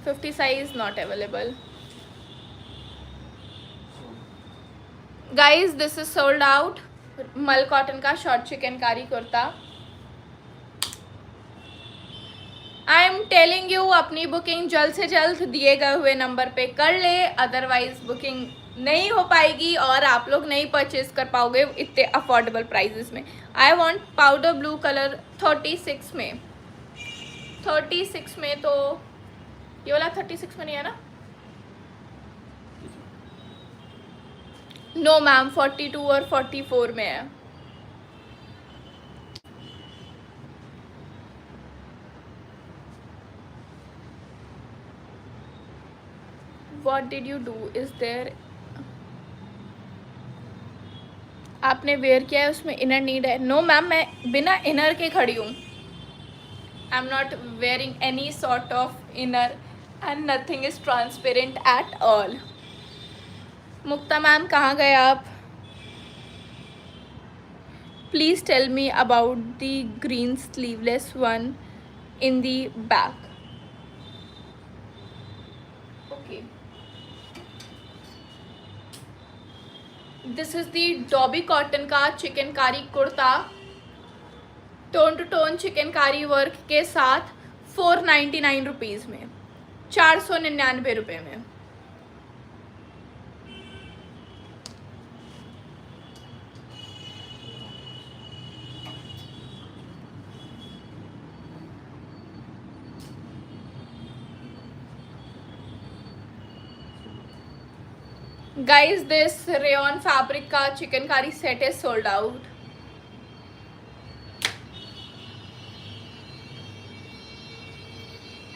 50 size not available. Guys this is sold out. मल कॉटन का short chikankari kurta. I am telling you अपनी बुकिंग जल्द से जल्द दिए गए हुए नंबर पे कर ले, अदरवाइज बुकिंग नहीं हो पाएगी और आप लोग नहीं परचेज कर पाओगे इतने अफोर्डेबल प्राइजेस में। I want powder blue colour 36 में, 36 में तो ये वाला 36 में नहीं है ना? नो मैम 42 और 44 में है। What did you do? Is there? आपने वेयर किया है, उसमें इनर नीड है? नो मैम मैं बिना इनर के खड़ी हूँ। I am not wearing any sort of inner and nothing is transparent at all. Mukta ma'am कहाँ गए आप? Please tell me about the green sleeveless one in the back. Okay, this is the dobby cotton का chikankari kurta, tone to tone chikankari work के साथ 499 rupees में, 499 रुपये में। Guys this rayon fabric का chikankari set is sold out.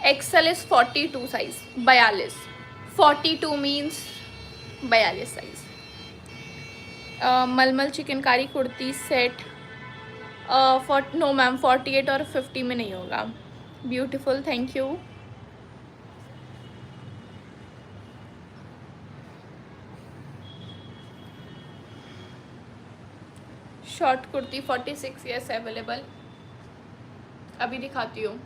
XL is 42 size, 42, 42 means 42 size. Malmal chikankari kurti set no ma'am 48 और 50 में नहीं होगा। Beautiful, thank you. Short kurti 46 yes available, अभी दिखाती हूँ।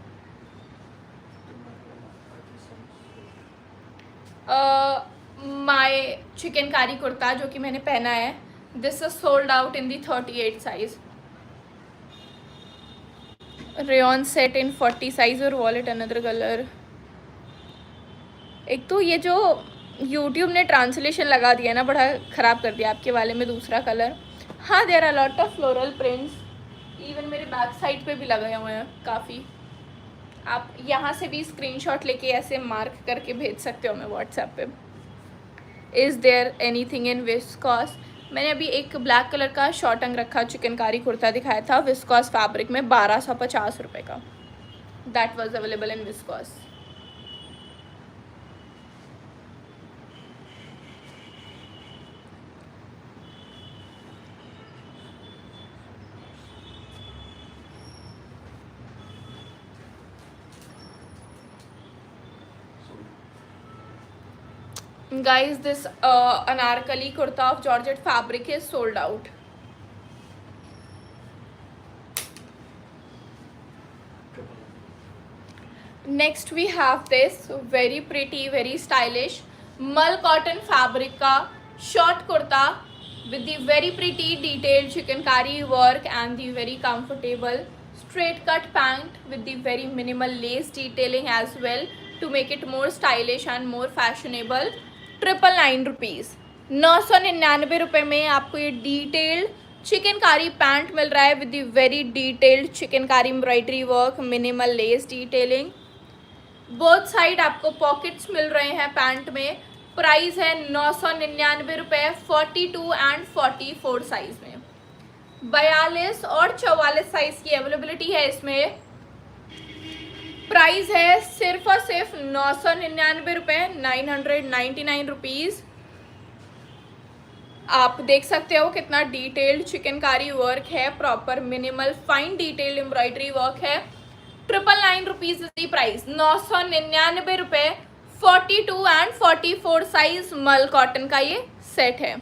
माय चिकनकारी कुर्ता जो कि मैंने पहना है, this is sold out in the 38 size. Rayon set in 40 size और वॉलेट अनदर कलर। एक तो ये जो यूट्यूब ने ट्रांसलेशन लगा दिया ना, बड़ा ख़राब कर दिया आपके वाले में दूसरा कलर। हाँ there are lot of floral prints, even मेरे बैक साइड पे भी लगे हुए हैं काफ़ी। आप यहाँ से भी स्क्रीनशॉट लेके ऐसे मार्क करके भेज सकते हो हमें व्हाट्सएप पे। Is there anything in viscose? मैंने अभी एक ब्लैक कलर का शॉर्ट अंग रखा चिकनकारी कुर्ता दिखाया था विस्कॉस फैब्रिक में 1250 रुपये का। That was available in viscous. Guys, this anarkali kurta of Georgette fabric is sold out. Next we have this very pretty, very stylish mal cotton fabric ka short kurta with the very pretty detailed chikankari work and the very comfortable straight cut pant with the very minimal lace detailing as well to make it more stylish and more fashionable. 999 rupees, 999 रुपये में आपको ये detailed chikankari pant मिल रहा है with the very detailed chikankari embroidery work, minimal less detailing. Both side आपको pockets मिल रहे हैं पैंट में. प्राइस है 999 रुपये, 42 एंड 44 साइज में. 42 और 44 साइज की अवेलेबिलिटी है इसमें. प्राइस है सिर्फ और सिर्फ 999 रुपये, 999 रुपीज़. आप देख सकते हो कितना डिटेल्ड चिकनकारी वर्क है, proper minimal fine detailed embroidery work है. 999 रुपीज़ इज दी प्राइस. 999 रुपये, 42 एंड 44 साइज मल कॉटन का ये सेट है.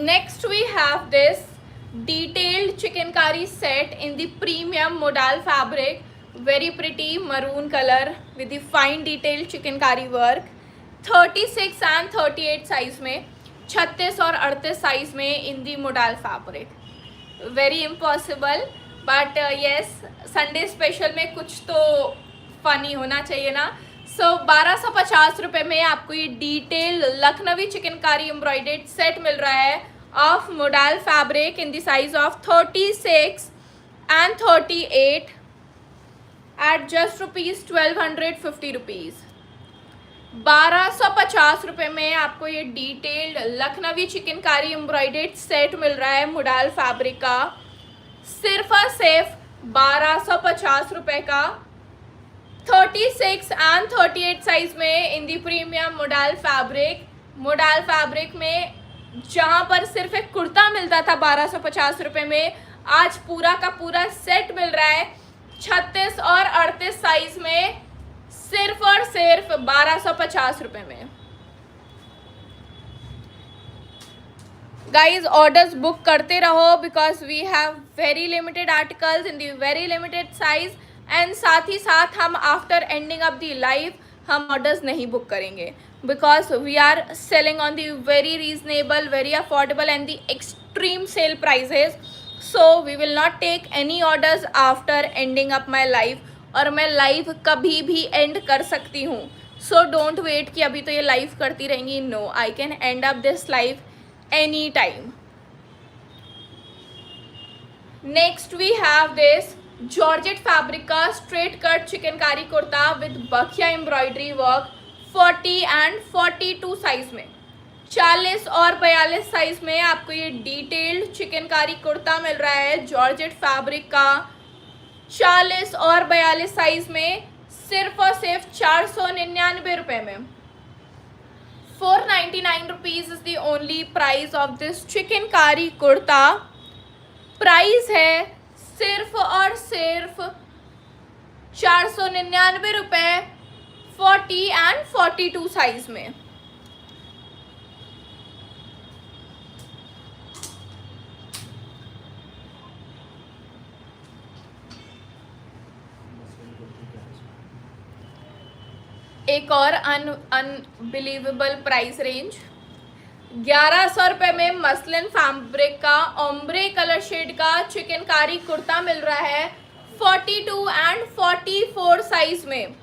Next we have this detailed chikankari set in the premium modal fabric, very pretty maroon color with the fine detailed chikankari work. 36 and 38 size में, 36 और 38 size में in the modal fabric. Very impossible but yes, Sunday special में कुछ तो funny होना चाहिए ना. सो 1250 रुपये में आपको ये detail Lucknowi chikankari embroidered set मिल रहा है of modal fabric in the size of 36 and 38 at just rupees 1250 rupees. 1250 रुपये में आपको ये detailed Lucknowi chikankari embroidered set मिल रहा है मोडाल फैब्रिक का. सिर्फ और सिर्फ 1250 रुपये का. 36 एंड 38 साइज में in the premium modal fabric. Modal fabric में जहाँ पर सिर्फ एक कुर्ता मिलता था 1250 रुपये में, आज पूरा का पूरा सेट मिल रहा है 36 और 38 साइज में सिर्फ और सिर्फ 1250 रुपये में. गाइज ऑर्डर्स बुक करते रहो because we have very limited articles in the very limited size. And साथ ही साथ हम after ending of the live हम ऑर्डर्स नहीं बुक करेंगे because we are selling on the very reasonable, very affordable and the extreme sale prices. So we will not take any orders after ending up my live. और मैं live कभी भी and कर सकती हूँ. So don't wait कि अभी तो ये लाइव करती रहेंगी. No, I can end up this live any time. Next we have this georgette fabric का straight cut chikankari kurta with bakhiya embroidery work 40 and 42 size में. 40 और 42 साइज में आपको ये डिटेल्ड चिकनकारी कुर्ता मिल रहा है जॉर्जेट फैब्रिक का. 40 और 42 साइज में सिर्फ और सिर्फ 499 रुपये में. 499 rupees is the only price of this chikankari kurta. Price है सिर्फ और सिर्फ 499 रुपये, 40 एंड 42 साइज में. एक और अनबिलीवेबल प्राइस रेंज. 1100 रुपये में मसलिन फैब्रिक का ओम्ब्रे कलर शेड का चिकनकारी कुर्ता मिल रहा है 42 एंड 44 साइज में.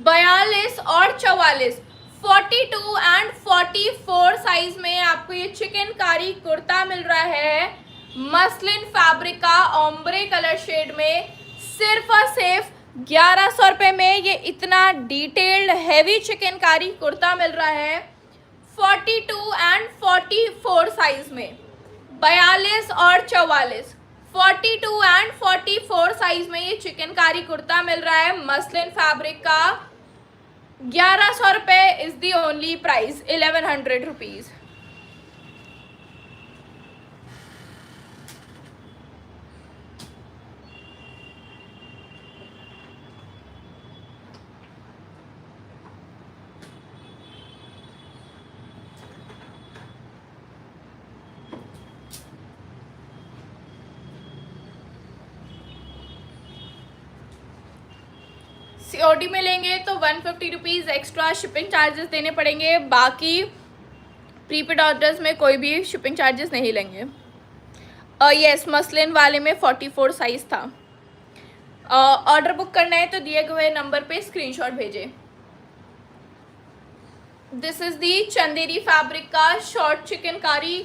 42 और 44, 42 एंड 44 साइज में आपको ये चिकनकारी कुर्ता मिल रहा है मसलिन फैब्रिक का ओम्ब्रे कलर शेड में. सिर्फ और सिर्फ 1100 रुपये में ये इतना डिटेल्ड हैवी चिकनकारी कुर्ता मिल रहा है 42 एंड 44 साइज में. 42 और 44, 42 एंड 44 साइज में ये चिकनकारी कुर्ता मिल रहा है मसलिन फैब्रिक का. 1100 रुपये is the only price, 1100 rupees. COD में लेंगे तो 150 रुपीज़ एक्स्ट्रा शिपिंग चार्जेस देने पड़ेंगे, बाकी प्रीपेड ऑर्डर्स में कोई भी शिपिंग चार्जेस नहीं लेंगे। यस, मसलिन वाले में 44 साइज़ था। ऑर्डर बुक करना है तो दिए हुए नंबर पे स्क्रीनशॉट भेजें। This is the Chanderi fabric का short chikankari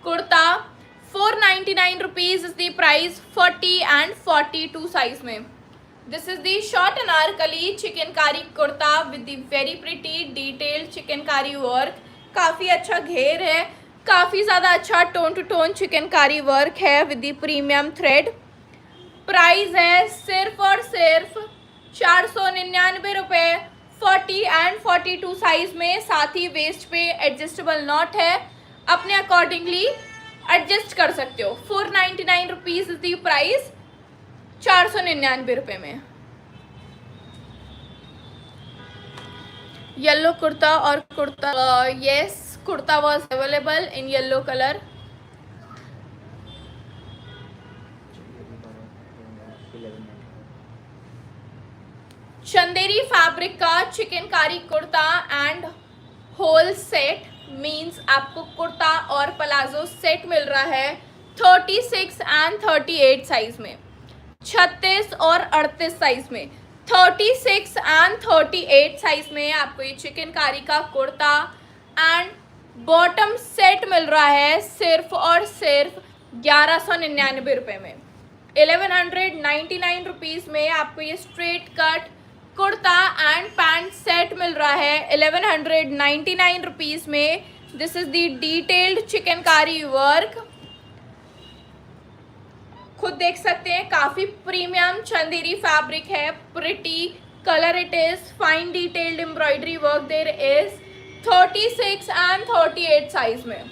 kurta, 499 rupees is the price, 40 and 42 size में। This is the short anarkali chikankari kurta with the very pretty detailed chikankari work. काफ़ी अच्छा घेर है, काफ़ी ज़्यादा अच्छा tone to tone chikankari work है with the premium thread. Price है सिर्फ और सिर्फ 499 रुपये, 40 एंड 42 साइज में। साथ ही वेस्ट पे एडजस्टेबल नॉट है, अपने अकॉर्डिंगली एडजस्ट कर सकते हो। 499 रुपीज़ इज दी प्राइस, 499 रुपये में। येलो कुर्ता और kurta, yes, kurta was available in yellow colour. Chanderi fabric का chikankari kurta and whole set means आपको कुर्ता और प्लाजो सेट मिल रहा है 36 एंड 38 साइज में, 36 और 38 साइज में। 36 एंड 38 साइज में आपको ये चिकनकारी का कुर्ता एंड बॉटम सेट मिल रहा है सिर्फ और सिर्फ 1199 रुपये में। 1199 रुपीज़ में आपको ये straight cut kurta and pant set मिल रहा है 1199 रुपीज़ में। This is the detailed chikankari work, खुद देख सकते हैं, काफ़ी प्रीमियम चंदेरी फैब्रिक है, pretty colour it is, fine detailed embroidery work there is. 36 and 38 size में,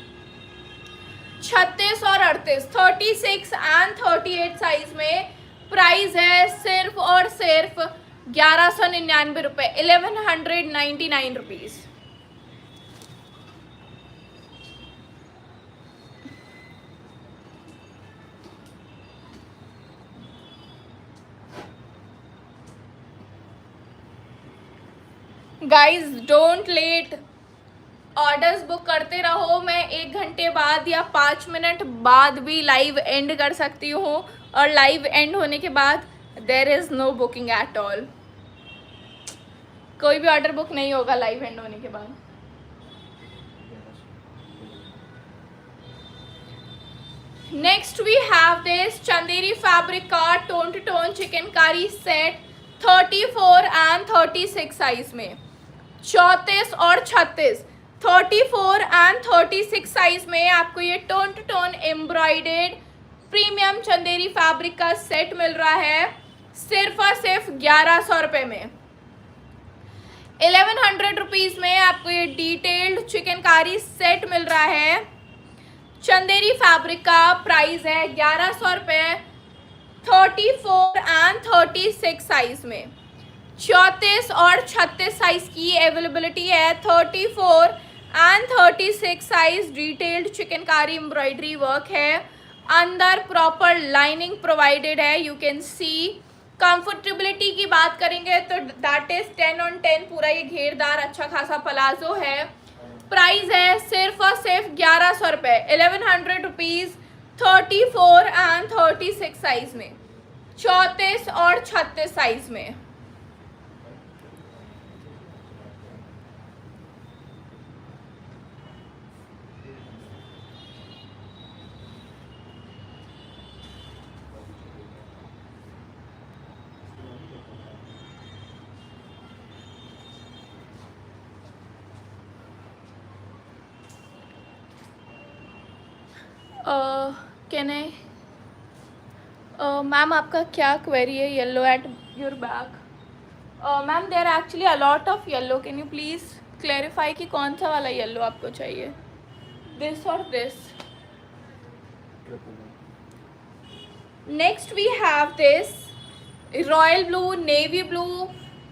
36 और 38, 36 एंड 38 साइज में। प्राइस है सिर्फ और सिर्फ 1199 रुपये, 1199 rupees. Guys don't let, orders book करते रहो। मैं 1 घंटे बाद या 5 मिनट बाद भी लाइव एंड कर सकती हूँ, और लाइव एंड होने के बाद there is no booking at all. कोई भी ऑर्डर बुक नहीं होगा लाइव एंड होने के बाद। Next we have this Chanderi fabric का tone to tone chikankari set 34 and 36 size में, 34 और 36, 34 एंड 36 साइज में आपको ये tone to tone embroidered premium Chanderi fabric का सेट मिल रहा है सिर्फ और सिर्फ 1100 रुपये में। 1100 रुपीज़ में आपको ये डिटेल्ड चिकनकारी सेट मिल रहा है। चंदेरी फैब्रिक का प्राइस है 1100 रुपये, 34 एंड 36 साइज में। 34 और 36 साइज की अवेलेबिलिटी है। 34 and 36 size detailed chikankari embroidery work है, अंदर प्रॉपर लाइनिंग प्रोवाइडेड है, यू कैन सी। कंफर्टेबिलिटी की बात करेंगे तो दैट इज 10 on 10, पूरा ये घेरदार अच्छा खासा प्लाजो है। प्राइस है सिर्फ और सिर्फ 1100 रुपये, 1100 रुपीज़, 34 एंड 36 साइज में, 34 और 36 साइज में। कैन आई मैम आपका क्या क्वेरी है? Yellow at your back. Ma'am there actually a lot of yellow, can you please clarify कि कौन सा वाला येलो आपको चाहिए, दिस और this? Next we have this royal blue navy blue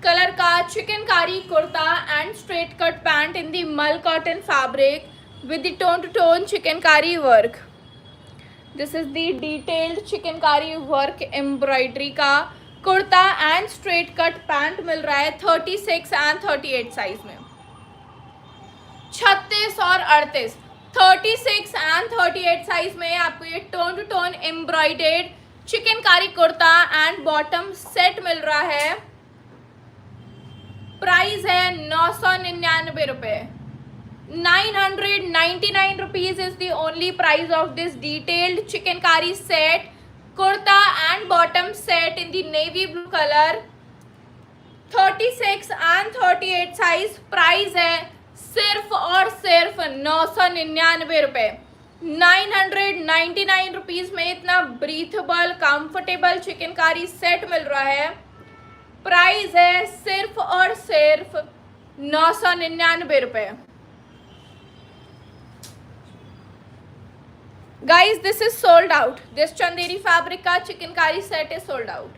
colour का chikankari kurta and straight cut pant in the mul cotton fabric with the tone to tone chicankari work. This is the detailed chicankari work embroidery का kurta and straight cut pant मिल रहा है 36 and 38 size में। 36 और 38, 36 and 38 size में आपको ये tone to tone embroidered chikankari kurta and bottom set मिल रहा है। प्राइस है 999 रुपये। 999 rupees is the only price of this detailed chikankari set, kurta and bottom set in the navy blue color, 36 and 38 size। Price है सिर्फ और सिर्फ 999 रुपये। 999 रुपीज़ में इतना ब्रीथेबल कंफर्टेबल चिकनकारी सेट मिल रहा है। प्राइस है सिर्फ और सिर्फ 999 रुपये। Guys, this is sold out. This Chanderi fabric का chikankari set is sold out.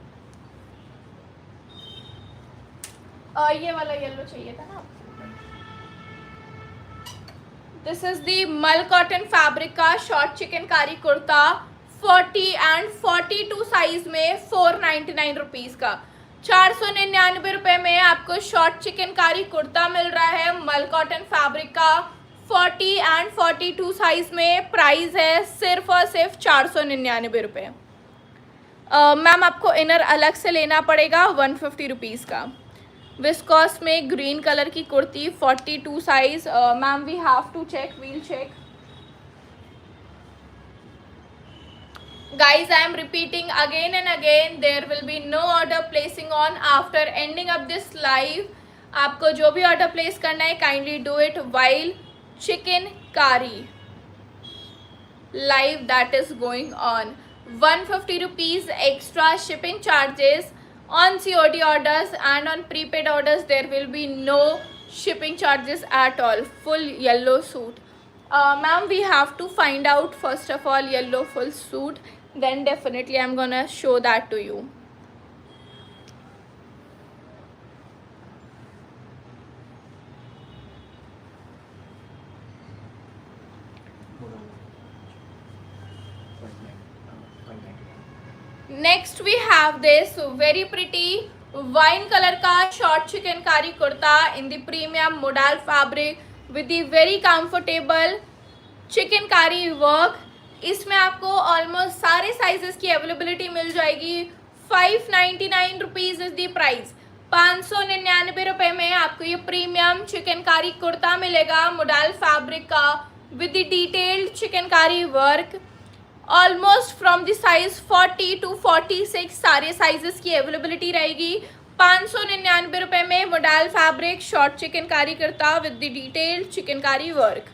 ये वाला येलो चाहिए था ना। This is the मल कॉटन फैब्रिक का short chikankari kurta 40 and 42 size में 499 रुपीज़ का। 499 रुपये में आपको शॉर्ट चिकनकारी कुर्ता मिल रहा है मल कॉटन फैब्रिक का 40 and 42 साइज में। प्राइस है सिर्फ और सिर्फ 499 रुपये। मैम आपको इनर अलग से लेना पड़ेगा 150 रुपीज़ का। विस्कॉस में ग्रीन कलर की kurti 42 size. Ma'am we have to check, we'll check. Guys, I am repeating again and again, there will be no order placing on after ending up this live. आपको जो भी order place करना है kindly do it while chikankari live that is going on. 150 rupees extra shipping charges on COD orders, and on prepaid orders there will be no shipping charges at all. Full yellow suit. Ma'am, we have to find out first of all yellow full suit, then definitely I'm gonna show that to you. Next we have this very pretty wine color का short chikankari kurta in the premium modal fabric with the very comfortable chikankari work. इसमें आपको almost सारे sizes की availability मिल जाएगी। 599 rupees is the price. 599 रुपये में आपको ये प्रीमियम चिकनकारी कुर्ता मिलेगा मोडाल फैब्रिक का with the detailed chikankari work. Almost from the size 40 to 46 सारे साइजेस की अवेलेबिलिटी रहेगी। 599 रुपये में modal fabric short chikankari kurta with the detailed chikankari work.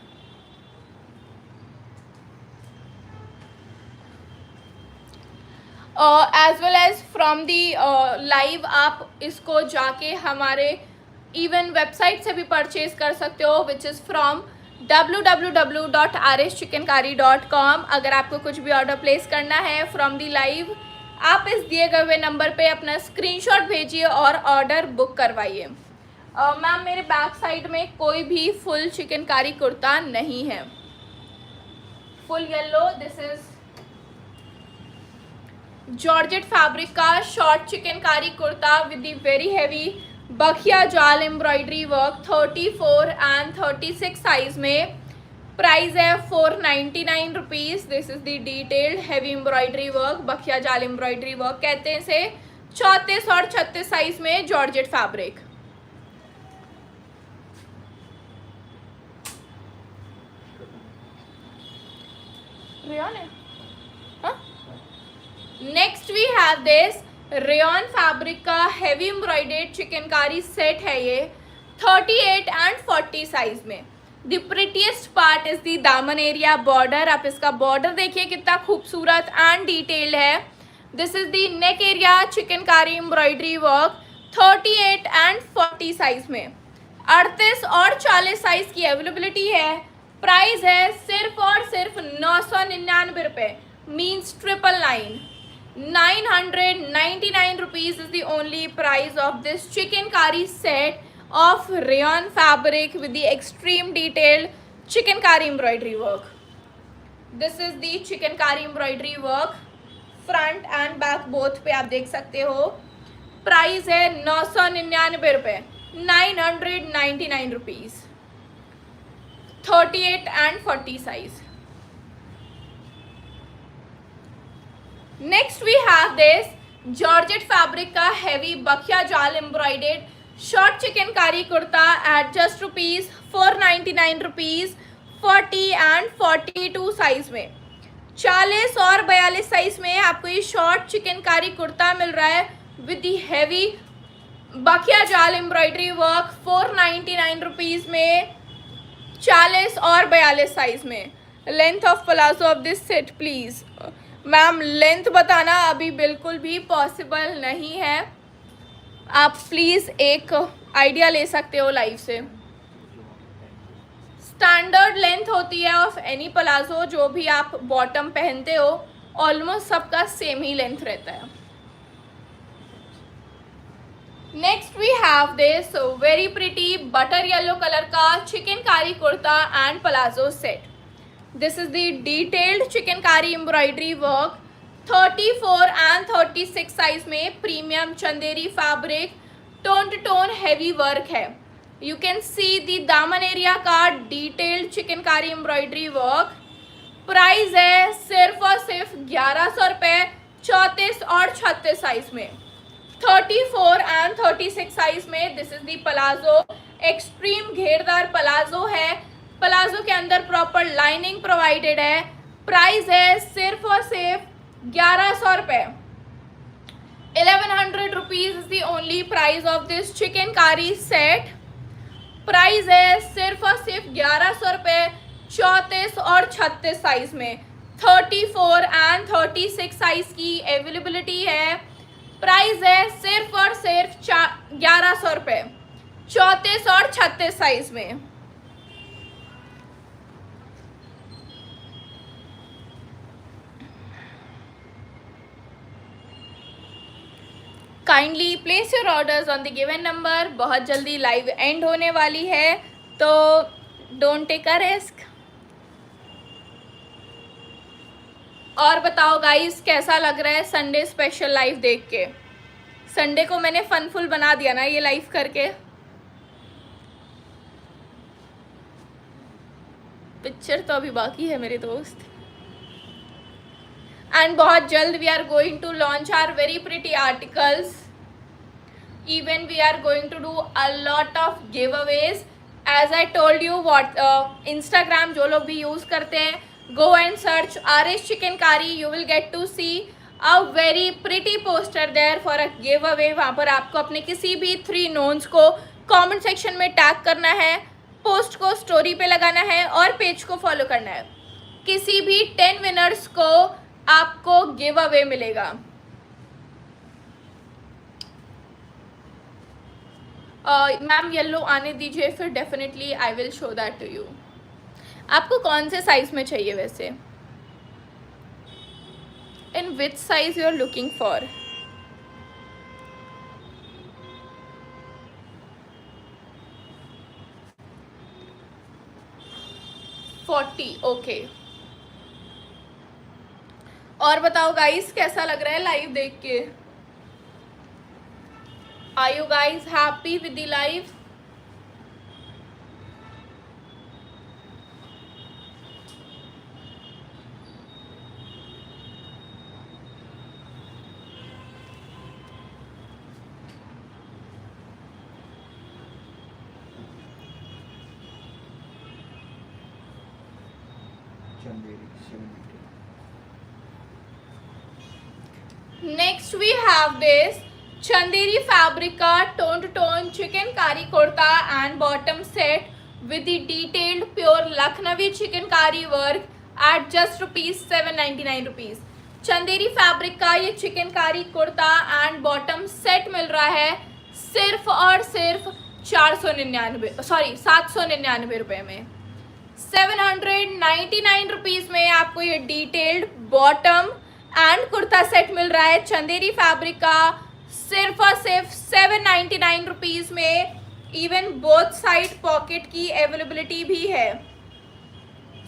As well as from the live आप इसको जाके हमारे इवन वेबसाइट से भी परचेज कर सकते हो विच इज़ फ्रॉम www.rschickenkari.com। अगर आपको कुछ भी ऑर्डर प्लेस करना है फ्रॉम दी लाइव आप इस दिए गए हुए नंबर पे अपना स्क्रीनशॉट भेजिए और ऑर्डर बुक करवाइए। मैम मेरे बैक साइड में कोई भी फुल चिकनकारी कुर्ता नहीं है। Full yellow, this is georgette fabric का short chikankari kurta with the very heavy बखिया jaal embroidery work 34 and 36 size में। प्राइस है 499 rupees. This is the detailed heavy embroidery work, bakhiya jaal embroidery work कहते हैं इसे। 34 और 36 साइज में जॉर्जेट फैब्रिक। रेयॉन है। Next we have this rayon fabric का हैवी एम्ब्रॉयडर्ड चिकनकारी सेट है ये 38 and 40 साइज में। The prettiest part is the दामन एरिया बॉर्डर। आप इसका बॉर्डर देखिए कितना खूबसूरत एंड डिटेल्ड है। This is the neck area chikankari embroidery work 38 and 40 size में। 38 और 40 साइज की अवेलेबिलिटी है। प्राइस है सिर्फ और सिर्फ 999 रुपये, means 999। 999 rupees is the only price of this chikankari set of rayon fabric with the extreme detailed chikankari embroidery work. This is the chikankari embroidery work, front and back both पे आप देख सकते हो। प्राइस है 999 रुपये, 999 rupees, 38 and 40 size. Next we have this georgette fabric का heavy बखिया जाल embroidered short chikankari kurta at just rupees 499 rupees, 40 and 42 size में. 40 और 42 साइज में आपको ये शॉर्ट चिकनकारी कुर्ता मिल रहा है with the heavy बखिया jaal embroidery work, 499 rupees में, 40 और 42 साइज में. Length of palazzo of this set please. Ma'am length बताना अभी बिल्कुल भी पॉसिबल नहीं है, आप प्लीज़ एक आइडिया ले सकते हो लाइव से. स्टैंडर्ड लेंथ होती है ऑफ एनी प्लाजो, जो भी आप बॉटम पहनते हो ऑलमोस्ट सबका सेम ही लेंथ रहता है. Next we have this very pretty butter yellow colour का chikankari kurta and palazzo set. This is the detailed chikankari embroidery work, 34 and 36 size में, premium Chanderi fabric, tone to tone heavy work है. You can see the daman area का detailed chikankari embroidery work. Price है सिर्फ और सिर्फ 1100 रुपये, 34 और 36 साइज में, 34 and 36 साइज में. This is the palazzo, extreme घेरदार प्लाजो है. प्लाजो के अंदर प्रॉपर लाइनिंग प्रोवाइडेड है. प्राइस है सिर्फ और सिर्फ 1100 रुपये, 1100 rupees is the only price of this chikankari set. Price है सिर्फ और सिर्फ 1100 रुपये, 34 और 36 साइज में, 34 and 36 साइज की अवेलेबिलिटी है. प्राइस है सिर्फ और सिर्फ 1100 रुपये, 34 और 36 साइज में. Kindly place your orders on the given number. बहुत जल्दी लाइव एंड होने वाली है, तो डोंट टेक अ रिस्क. और बताओ गाइस कैसा लग रहा है संडे स्पेशल लाइव देख के. संडे को मैंने फनफुल बना दिया ना ये लाइव करके. पिक्चर तो अभी बाकी है मेरे दोस्त. एंड बहुत जल्द we are going to launch our very pretty articles. Even we are going to do a lot of giveaways. As I told you Instagram जो लोग भी यूज़ करते हैं, go and search RS Chikankari, you will get to see a very pretty poster there for a giveaway. वहाँ पर आपको अपने किसी भी 3 नोन्स को कमेंट सेक्शन में टैग करना है, पोस्ट को स्टोरी पे लगाना है और पेज को फॉलो करना है. किसी भी 10 विनर्स को आपको गिव अवे मिलेगा. मैम येलो आने दीजिए, फिर definitely I will show that to you. आपको कौन से साइज में चाहिए वैसे? In which size you are looking for? Okay. और बताओ गाइस कैसा लग रहा है लाइव देख के? Are you guys happy with the live? Next we have this Chanderi fabric का tone to tone chikankari kurta and bottom set with the detailed pure Lucknowi chikankari work at just rupees 799 rupees. Chanderi fabric का ये chikankari kurta and bottom set मिल रहा है सिर्फ और सिर्फ 799 रुपये में. 799 रुपीज़ में आपको ये detailed bottom and kurta set मिल रहा है चंदेरी फैब्रिक का सिर्फ और सिर्फ 799 रुपीज़ में. इवन बोथ साइड पॉकेट की अवेलेबिलिटी भी है.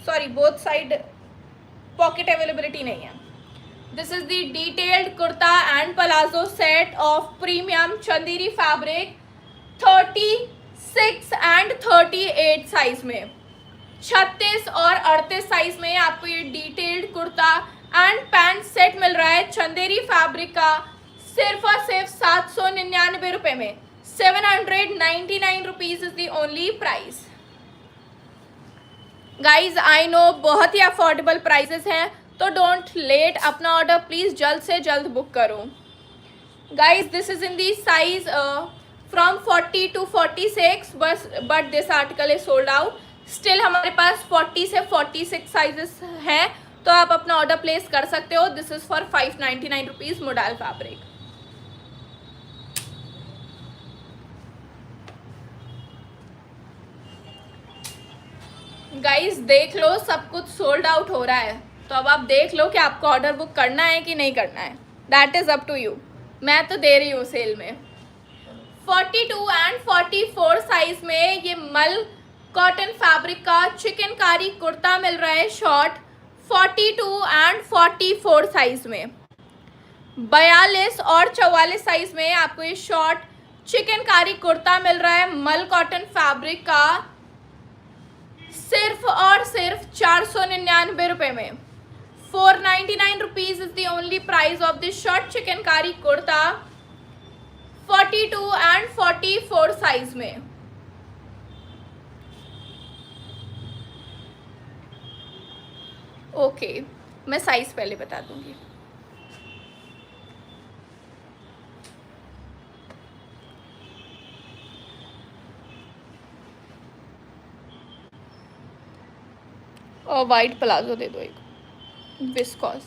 Sorry, both side pocket availability नहीं है. This is the detailed kurta and palazzo set of premium chanderi fabric 36 and 38 size में. 36 और 38 साइज में आपको ये detailed kurta and pant set मिल रहा है चंदेरी फैब्रिक का सिर्फ और सिर्फ 799 रुपए में. 799 rupees is the only price. Guys I know बहुत ही अफोर्डेबल प्राइसेस हैं, तो डोंट लेट, अपना ऑर्डर प्लीज जल्द से जल्द बुक करो. Guys this is in the size from 40 to 46, but this article is sold out. Still हमारे पास 40 से 46 साइजेस हैं, तो आप अपना ऑर्डर प्लेस कर सकते हो. This is for 599 rupees modal fabric. Guys देख लो, सब कुछ सोल्ड आउट हो रहा है, तो अब आप देख लो कि आपको ऑर्डर बुक करना है कि नहीं करना है. That is up to you. मैं तो दे रही हूँ सेल में. 42 एंड 44 साइज में ये मल कॉटन फैब्रिक का चिकनकारी कुर्ता मिल रहा है शॉर्ट 42 एंड 44 साइज में. 42 और 44 साइज में आपको ये शॉर्ट चिकनकारी कुर्ता मिल रहा है मल कॉटन फैब्रिक का सिर्फ और सिर्फ 499 रुपए में. 499 rupees is the only price of this short chikankari kurta 42 and 44 size में. ओके, मैं साइज पहले बता दूंगी. और वाइट प्लाजो दे दो एक viscose.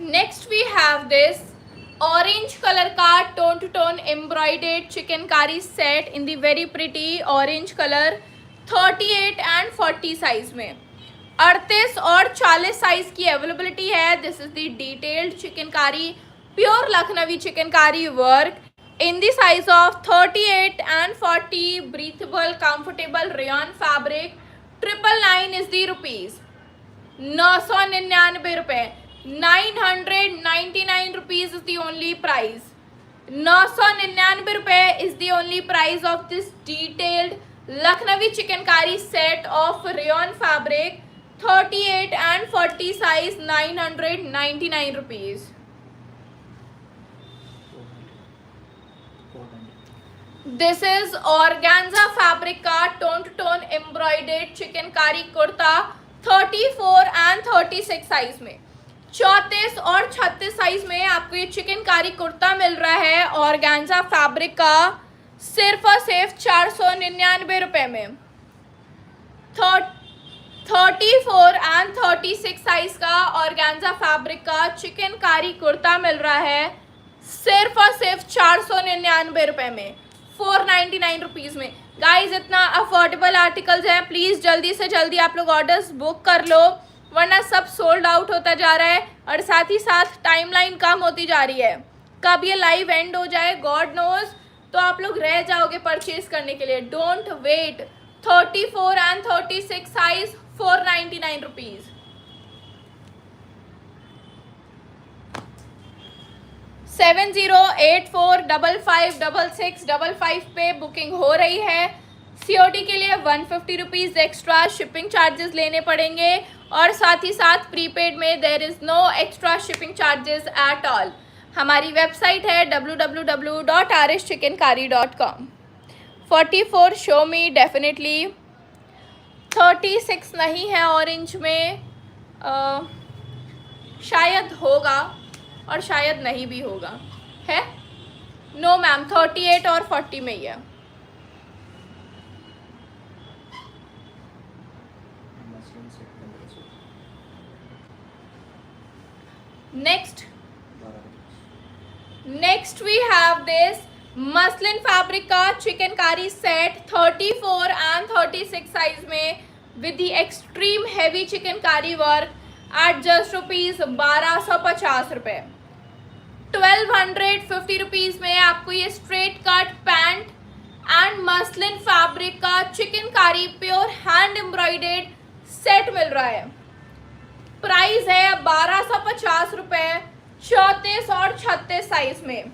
Next we have this orange colour का tone to tone embroidered chikankari set in the very pretty orange colour 38 and 40 size में. 38 और 40 साइज की अवेलेबिलिटी है. This is the detailed chikankari pure Lucknowi chikankari work in the size of 38 and 40. Breathable comfortable rayon fabric. 999 is the rupees. 999 रुपए. 999 rupees is the only price. 999 रुपए is the only price of this detailed Lucknowi chikankari set of rayon fabric. 38 and 40 size. 999 rupees. This is organza fabric का tone to tone embroidered chikankari kurta 34 and 36 size में. 34 और 36 size में आपको ये चिकनकारी कुर्ता मिल रहा है ऑर्गेन्जा फैब्रिक का सिर्फ और सिर्फ 499 रुपए में. 34 एंड 36 साइज का ऑर्गेन्जा फैब्रिक का चिकनकारी कुर्ता मिल रहा है सिर्फ और सिर्फ 499 रुपए में. 499 रुपीज़ में. गाइज इतना अफोर्डेबल आर्टिकल्स हैं, प्लीज़ जल्दी से जल्दी आप लोग ऑर्डर्स बुक कर लो, वरना सब सोल्ड आउट होता जा रहा है और साथ ही साथ टाइमलाइन कम होती जा रही है. कब ये लाइव एंड हो जाए गॉड नोज, तो आप लोग रह जाओगे परचेज करने के लिए. Don't wait. 34 and 36 size 499 rupees. 7084556655 पे बुकिंग हो रही है. COD के लिए 150 रुपीज़ एक्स्ट्रा शिपिंग चार्जेस लेने पड़ेंगे और साथ ही साथ प्रीपेड में there is no extra shipping charges at all. हमारी वेबसाइट है www.arishchikankari.com. 44 शो मी डेफिनेटली. 36 नहीं है ऑरेंज में, शायद होगा और शायद नहीं भी होगा. है नो मैम, 38 और 40 में ही है. Next we have this muslin fabric का चिकनकारी सेट 34 एंड 36 साइज में with the extreme heavy chikankari work at just rupees 1250 रुपये। 1250 रुपीज में आपको ये straight cut pant and muslin fabric का chikankari pure hand embroidered set मिल रहा है। प्राइस है 1250 रुपये 34 और 36 साइज में,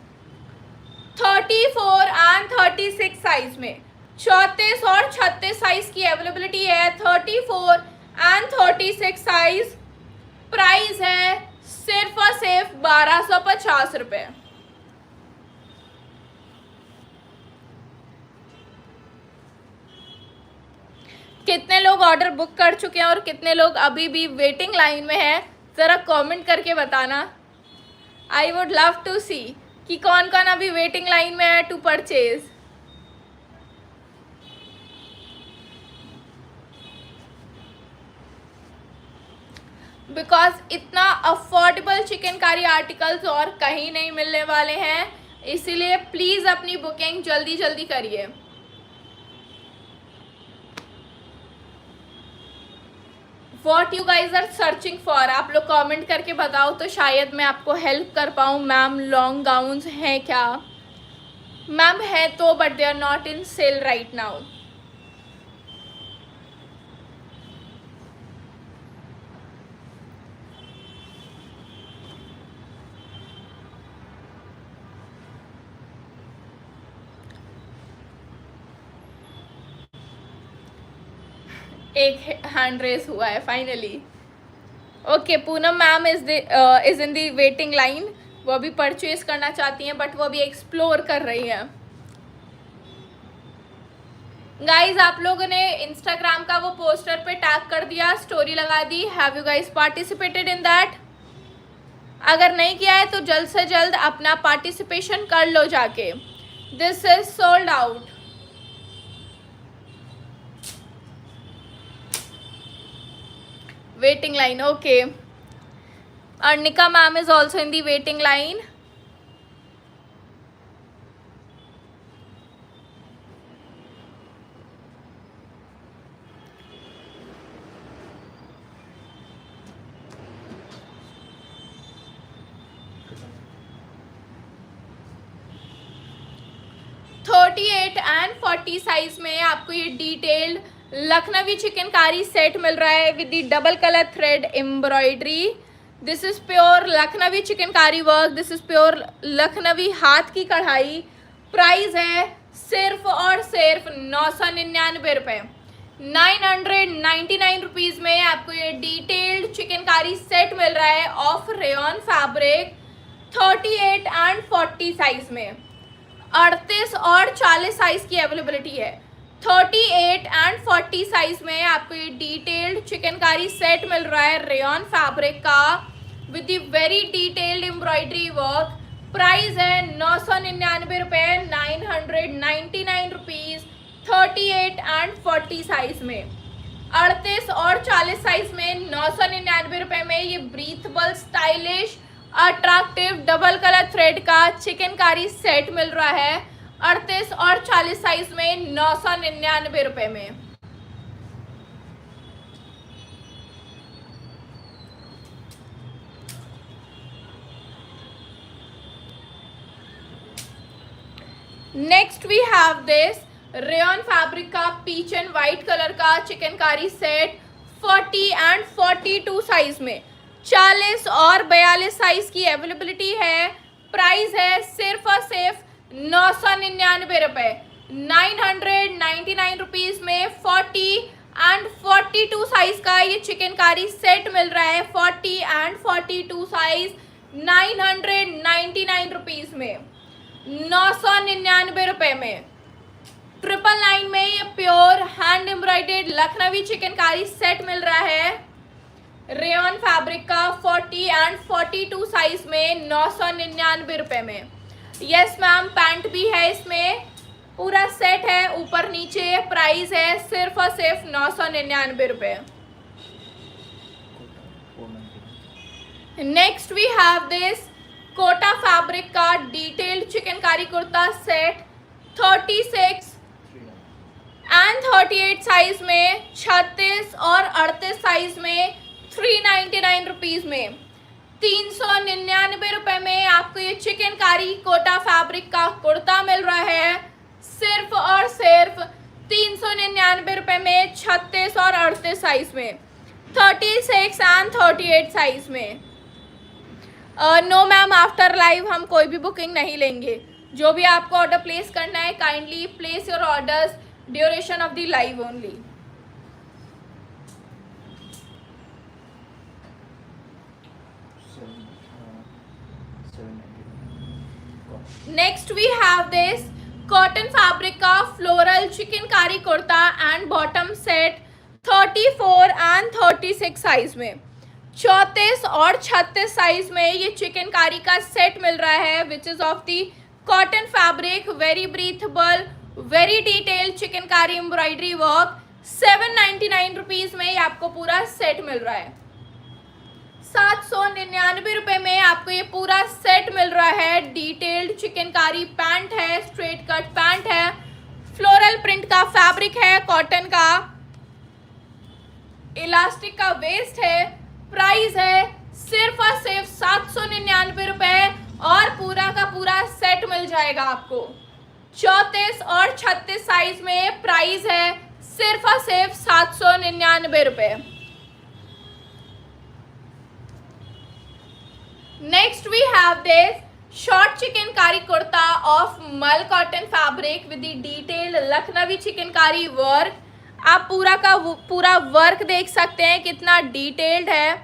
34 एंड 36 साइज में। 34 और 36 साइज की अवेलेबिलिटी है, 34 एंड 36 साइज। प्राइस है सिर्फ और सिर्फ 1250 रुपये। कितने लोग ऑर्डर बुक कर चुके हैं और कितने लोग अभी भी वेटिंग लाइन में हैं, ज़रा कमेंट करके बताना। आई वुड लव टू सी कि कौन कौन अभी वेटिंग लाइन में है टू परचेज। बिकॉज इतना अफोर्डेबल चिकनकारी आर्टिकल्स और कहीं नहीं मिलने वाले हैं, इसीलिए प्लीज़ अपनी बुकिंग जल्दी जल्दी करिए। What you guys are searching for, आप लोग कमेंट करके बताओ तो शायद मैं आपको हेल्प कर पाऊँ। मैम लॉन्ग गाउन्स हैं क्या? मैम है तो, but they are not in sale right now. एक हैंड रेस हुआ है फाइनली। Okay, Poonam ma'am is in the waiting line. वो अभी परचेज करना चाहती हैं बट वो अभी एक्सप्लोर कर रही हैं। गाइज आप लोगों ने इंस्टाग्राम का वो पोस्टर पे टैग कर दिया, स्टोरी लगा दी। Have you guys participated in that? अगर नहीं किया है तो जल्द से जल्द अपना पार्टिसिपेशन कर लो जाके। This is sold out. Waiting line, okay. Arnika ma'am is also in the waiting line. $38 and 40 size में आपको ये डिटेल्ड लखनवी चिकनकारी सेट मिल रहा है with the double colour thread embroidery. This is pure Lucknowi chikankari work, this is pure Lucknowi हाथ की कढ़ाई। Price है सिर्फ और सिर्फ 999 रुपये। 999 रुपीज़ में आपको ये डिटेल्ड चिकनकारी सेट मिल रहा है of rayon fabric 38 and 40 size में। 38 और 40 साइज की अवेलेबिलिटी है। 38 एंड 40 साइज में आपको ये डिटेल्ड चिकनकारी सेट मिल रहा है रेयॉन फैब्रिक का with the very detailed embroidery work. Price है 999 रुपये, 999 रुपीज़। 38 एंड 40 साइज में, 38 और 40 साइज में 999 रुपये में ये breathable stylish attractive double colour thread का चिकनकारी सेट मिल रहा है 38 और 40 साइज में 999 रुपये में। Next we have this rayon fabric का पीच एंड वाइट कलर का चिकनकारी सेट 40 एंड 42 साइज में, 40 और 42 साइज की अवेलेबिलिटी है। प्राइस है सिर्फ और सिर्फ 999 रुपये, 999 रुपीज़ में 40 एंड 42 साइज का ये चिकनकारी सेट मिल रहा है। 40 एंड 42 साइज 999 रुपीज़ में, 999 रुपये में। 999 में ये pure hand embroidered Lucknowi chikankari set मिल रहा है रेयॉन फैब्रिक का 40 एंड 42 साइज में 999 रुपये में। यस मैम, पैंट भी है इसमें, पूरा सेट है ऊपर नीचे। प्राइस है सिर्फ और सिर्फ 999 रुपये। Next we have this Kota fabric का detailed chikankari kurta set 36 and 38 size में, 36 और 38 साइज में 399 रुपीज में, 399 रुपए में आपको ये चिकनकारी कोटा फैब्रिक का कुर्ता मिल रहा है। सिर्फ और सिर्फ 399 रुपए में, 36 और 38 साइज में, 36 एंड 38 साइज में। नो मैम, आफ्टर लाइव हम कोई भी बुकिंग नहीं लेंगे। जो भी आपको ऑर्डर प्लेस करना है, kindly place your orders duration of the live only. Next we have this cotton fabric का floral chikankari kurta and bottom set 34 and 36 size में, 34 और 36 साइज में ये चिकनकारी का सेट मिल रहा है, which is of the cotton fabric, very breathable, very detailed chikankari embroidery work. 799 rupees में ये आपको पूरा सेट मिल रहा है। 799 रुपए में आपको ये पूरा सेट मिल रहा है। डिटेल्ड चिकनकारी पैंट है, स्ट्रेट कट पैंट है, फ्लोरल प्रिंट का फैब्रिक है, कॉटन का, इलास्टिक का वेस्ट है। प्राइस है सिर्फ और सिर्फ 799 रुपए और पूरा का पूरा सेट मिल जाएगा आपको 34 और 36 साइज में। प्राइस है सिर्फ और सिर्फ 799 रुपए। Next we have this short chikankari kurta of mul cotton fabric with the detailed Lucknowi chikankari work. आप पूरा का पूरा वर्क देख सकते हैं कितना डिटेल्ड है।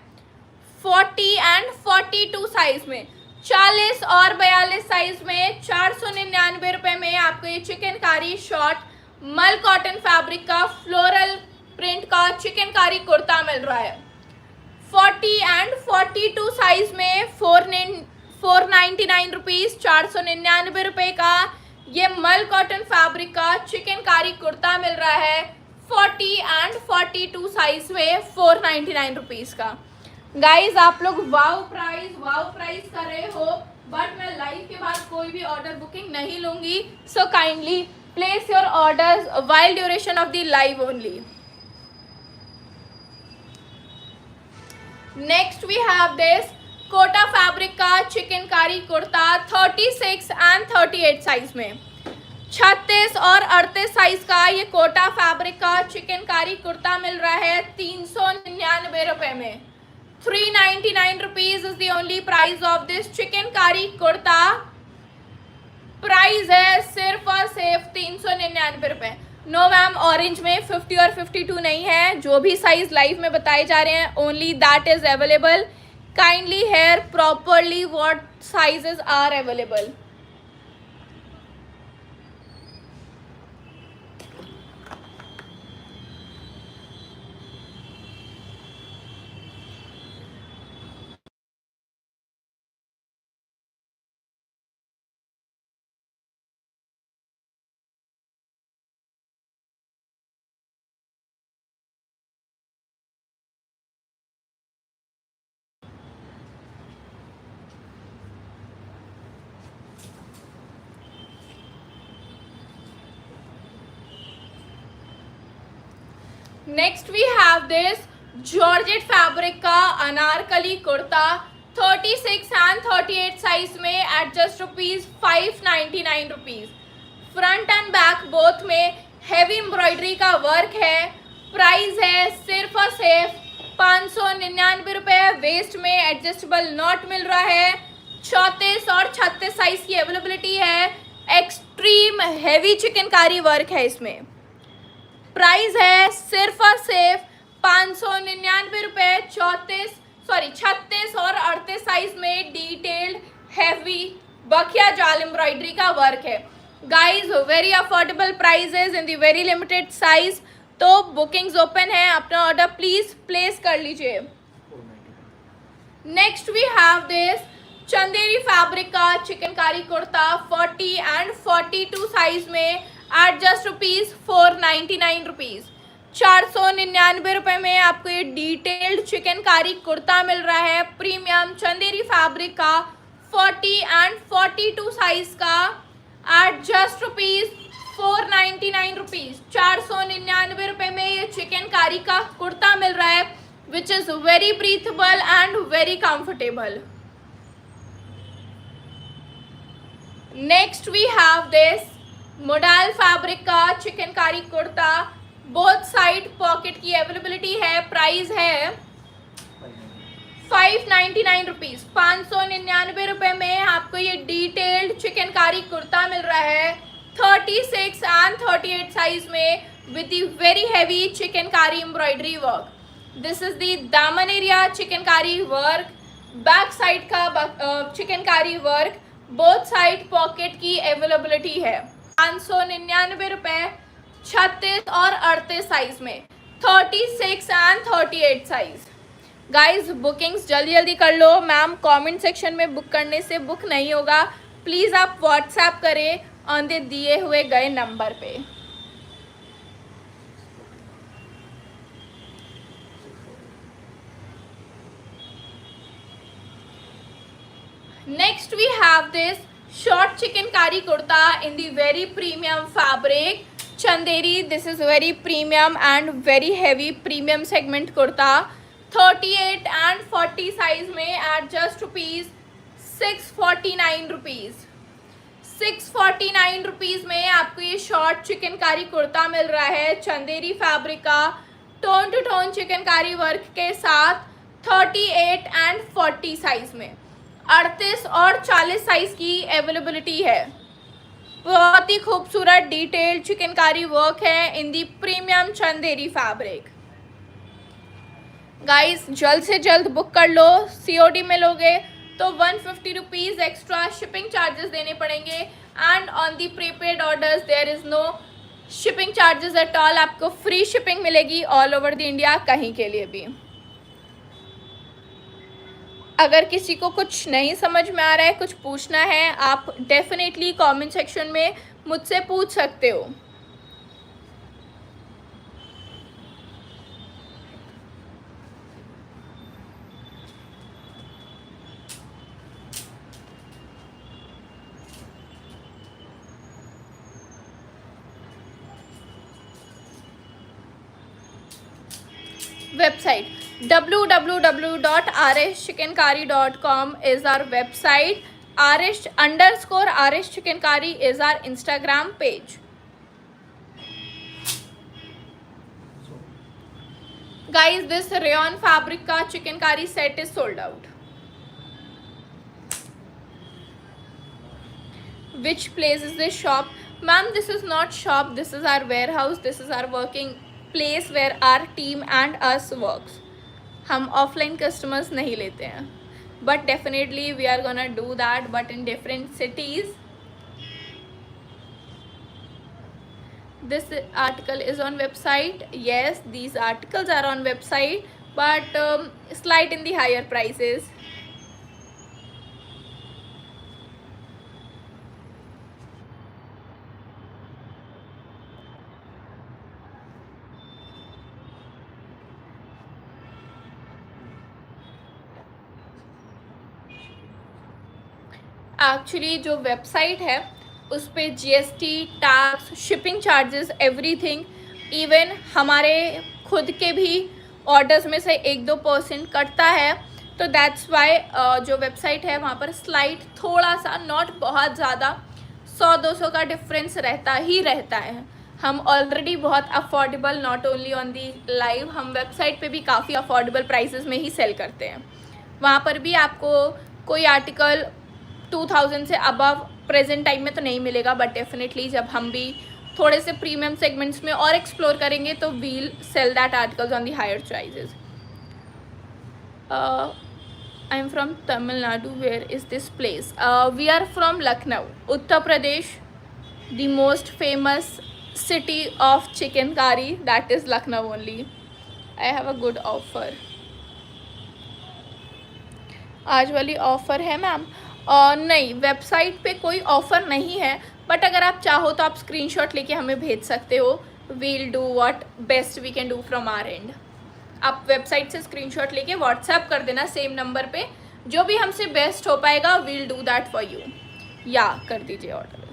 40 एंड 42 साइज में, 40 और 42 साइज में 499 रुपए में आपको ये चिकनकारी शॉर्ट मल कॉटन फैब्रिक का फ्लोरल प्रिंट का चिकनकारी कुर्ता मिल रहा है। 40 एंड 42 साइज में 499 रुपीज, 499 रुपए का ये मल कॉटन फैब्रिक का चिकनकारी कुर्ता मिल रहा है। 40 एंड 42 साइज में 499 रुपीज का। गाइज आप लोग वाव प्राइस कर रहे हो, बट मैं लाइव के बाद कोई भी ऑर्डर बुकिंग नहीं लूंगी। So kindly place your orders while duration of the live only. Next we have this Kota fabric का चिकनकारी कुर्ता 36 एंड 38 साइज में, 36 और 38 साइज का ये कोटा फैब्रिक का चिकनकारी कुर्ता मिल रहा है 399 रुपए में। 399 rupees is the only price of this chikankari kurta. Price है सिर्फ और सिर्फ 399 रुपए। नो मैम, ऑरेंज में 50 और 52 नहीं है। जो भी साइज लाइव में बताए जा रहे हैं only that is available. Kindly hear properly what sizes are available. Next we have this georgette fabric का अनारकली कुर्ता 36 एंड 38 साइज में at just rupees 599 rupees. Front and back both में हैवी एम्ब्रॉयडरी का work है। प्राइस है सिर्फ और सिर्फ 599 रुपए। वेस्ट में एडजस्टेबल नॉट मिल रहा है। 34 और 36 साइज की अवेलेबिलिटी है। एक्सट्रीम हैवी चिकनकारी वर्क है इसमें। प्राइस है सिर्फ और सिर्फ 599 रुपए। 36 और 38 साइज में डिटेल्ड हैवी बखिया जाल एम्ब्रॉयडरी का वर्क है। Guys very affordable prices in the very limited size. तो बुकिंग्स ओपन है, अपना ऑर्डर प्लीज प्लेस कर लीजिए। Next we have this Chanderi fabric का चिकनकारी कुर्ता 40 एंड 42 साइज में एट जस्ट रुपीज 499 रुपीज। 499 रुपए में आपको ये डिटेल्ड चिकनकारी कुर्ता मिल रहा है। प्रीमियम चंदेरी फैब्रिक का 40 एंड 42 साइज का एट जस्ट ₹499, 499 रुपये में ये चिकनकारी का कुर्ता मिल रहा है, which is very breathable and very comfortable. Next we have this modal fabric का chikankari kurta. Both side pocket की अवेलेबिलिटी है. प्राइस है ₹599, 599 रुपये में आपको ये डिटेल्ड चिकनकारी कुर्ता मिल रहा है 36 एंड 38 साइज में with the very heavy chikankari embroidery work. This is the daman area chikankari work, back side का chikankari work, both side pocket की अवेलेबिलिटी है. 599 रुपये 36 और 38 साइज में, 36 एंड 38 साइज. गाइज बुकिंग्स जल्दी जल्दी कर लो. मैम कमेंट सेक्शन में बुक करने से बुक नहीं होगा. प्लीज़ आप व्हाट्सएप करें ऑन द दिए हुए गए नंबर पे. Next we have this short chicknkari kurta in the very premium fabric chanderi. This is very premium and very heavy premium segment kurta. 38 and 40 size में at just ₹649. 649 rupees में आपको ये short chikankari kurta मिल रहा है चंदेरी फैब्रिक का, tone to tone chikankari work के साथ. 38 एंड 40 साइज में, 38 और 40 साइज की अवेलेबिलिटी है. बहुत ही खूबसूरत डिटेल्ड चिकनकारी वर्क है in the premium Chanderi fabric. Guys जल्द से जल्द बुक कर लो. COD में लोगे तो 150 रुपीज़ एक्स्ट्रा शिपिंग चार्जेस देने पड़ेंगे and on the prepaid orders there is no shipping charges at all. आपको फ्री शिपिंग मिलेगी ऑल ओवर द इंडिया, कहीं के लिए भी. अगर किसी को कुछ नहीं समझ में आ रहा है, कुछ पूछना है, आप डेफिनेटली कमेंट सेक्शन में मुझसे पूछ सकते हो. Website www.rshchickenkari.com is our website. _rshchickenkari is our Instagram page. Guys, this rayon fabric का chikankari set is sold out. Which place is this shop? Ma'am, this is not shop. This is our warehouse. This is our working place where our team and us works. हम offline customers नहीं लेते हैं, but definitely we are gonna do that, but in different cities. This article is on website. Yes, these articles are on website, but slight in the higher prices. Actually जो website है उस पर GST, tax, shipping charges, everything, even हमारे खुद के भी orders में से 1-2% कटता है. तो दैट्स वाई जो वेबसाइट है वहाँ पर स्लाइट थोड़ा सा, नॉट बहुत ज़्यादा, 100-200 का डिफरेंस रहता ही रहता है. हम ऑलरेडी बहुत affordable, not only on the live, हम वेबसाइट पे भी काफ़ी अफोर्डेबल प्राइसेस में ही सेल करते हैं. वहाँ पर भी आपको कोई आर्टिकल 2000 से अबव प्रेजेंट टाइम में तो नहीं मिलेगा, बट डेफिनेटली जब हम भी थोड़े से प्रीमियम सेगमेंट्स में और एक्सप्लोर करेंगे तो we'll sell that articles on the higher prices. I am from Tamil Nadu. Where is this place? We are from Lucknow, Uttar Pradesh. The most famous city of chikankari, that is Lucknow only. I have a good offer. आज वाली offer है ma'am? नहीं, website पे कोई offer नहीं है, but अगर आप चाहो तो आप स्क्रीनशॉट लेके हमें भेज सकते हो. We'll do what best we can do from our end. आप वेबसाइट से स्क्रीनशॉट लेके व्हाट्सएप कर देना सेम नंबर पे. जो भी हमसे बेस्ट हो पाएगा we'll do that for you. या कर दीजिए order.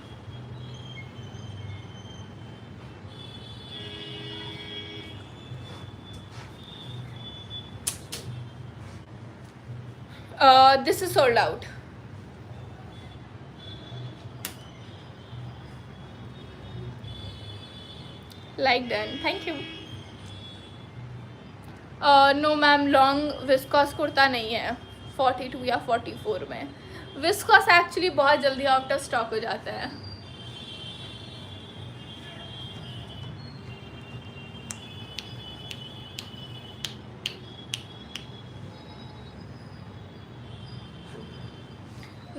This is sold out. Like done. Thank you. No ma'am, long viscose kurta नहीं है 42 या 44 में। विस्कॉस एक्चुअली बहुत जल्दी आउट ऑफ स्टॉक हो जाता है।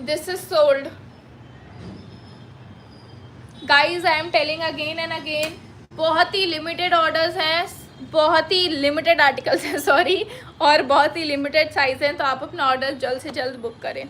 This is sold guys, I am telling again and again, बहुत ही लिमिटेड ऑर्डर्स हैं, बहुत ही लिमिटेड आर्टिकल्स हैं सॉरी, और बहुत ही लिमिटेड साइज हैं, तो आप अपना ऑर्डर जल्द से जल्द बुक करें।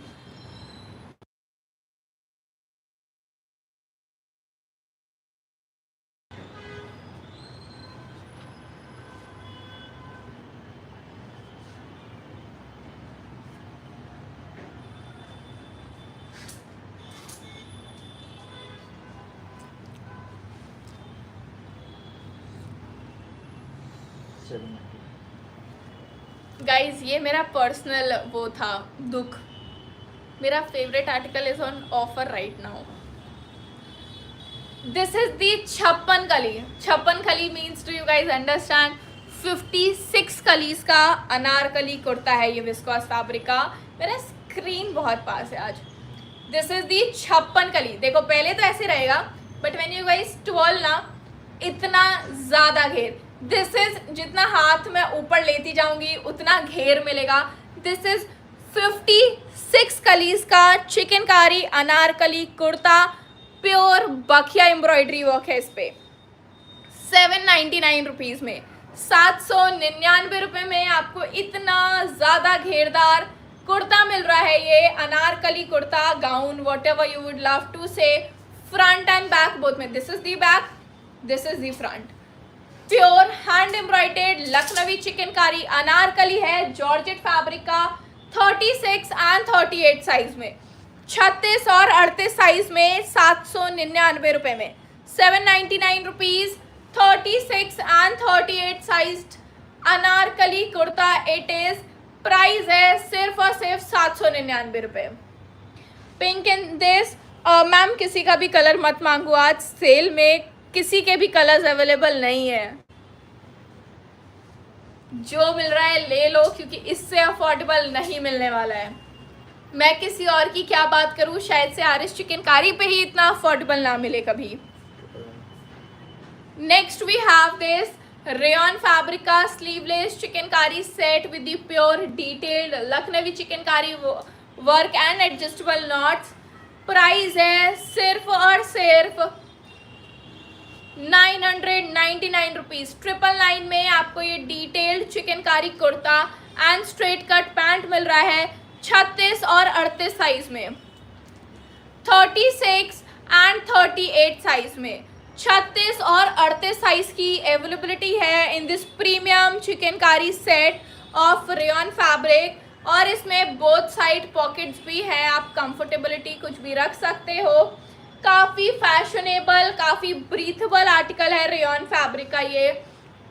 गाइज, ये मेरा पर्सनल वो था दुख। मेरा favourite article is on offer right now. This is दी 56 कली। 56 कली means, do you guys understand, 56 कलीज का अनारकली कुर्ता है ये विस्कॉस फैब्रिक का। मेरा स्क्रीन बहुत पास है आज। दिस इज दी 56 कली। देखो पहले तो ऐसे रहेगा, but when you guys twelve ना, इतना ज़्यादा घेर। दिस इज, जितना हाथ में ऊपर लेती जाऊंगी उतना घेर मिलेगा। दिस इज 56 कलीज का chikankari Anarkali kurta, pure bakhiya embroidery work है इस पे। 799 रुपीज़ में, 799 रुपये में आपको इतना ज़्यादा घेरदार कुर्ता मिल रहा है। ये Anarkali kurta, gown, whatever you would love to say, front and back both में। This is the back, this is the front. Pure hand embroidered Lucknowi chikankari Anarkali है, जॉर्जेट फैब्रिक का, 36 एंड 38 साइज में, 36 और 38 साइज में 799 रुपये में, 799 rupees, 36 and 38 size Anarkali kurta it is. Price है सिर्फ और सिर्फ 799 रुपये। पिंक इन दिस, मैम किसी का भी कलर मत मांगो, आज सेल में किसी के भी कलर्स अवेलेबल नहीं है। जो मिल रहा है ले लो, क्योंकि इससे अफोर्डेबल नहीं मिलने वाला है। मैं किसी और की क्या बात करूं, शायद से आरिश चिकनकारी पे ही इतना अफोर्डेबल ना मिले कभी। Next we have this rayon fabric का sleeveless chikankari set with the pure detailed Lucknowi chikankari work and adjustable knots. Price है सिर्फ और सिर्फ 999 रुपीज़। 999 में आपको ये detailed chikankari kurta and straight cut pant मिल रहा है, 36 और 38 साइज में, 36 एंड 38 साइज में, 36 और 38 साइज की अवेलेबिलिटी है in this premium chikankari set of rayon fabric. और इसमें बोथ साइड पॉकेट्स भी है, आप कंफर्टेबिलिटी कुछ भी रख सकते हो। काफ़ी फैशनेबल, काफ़ी ब्रीथेबल आर्टिकल है रेयन फैब्रिक का ये,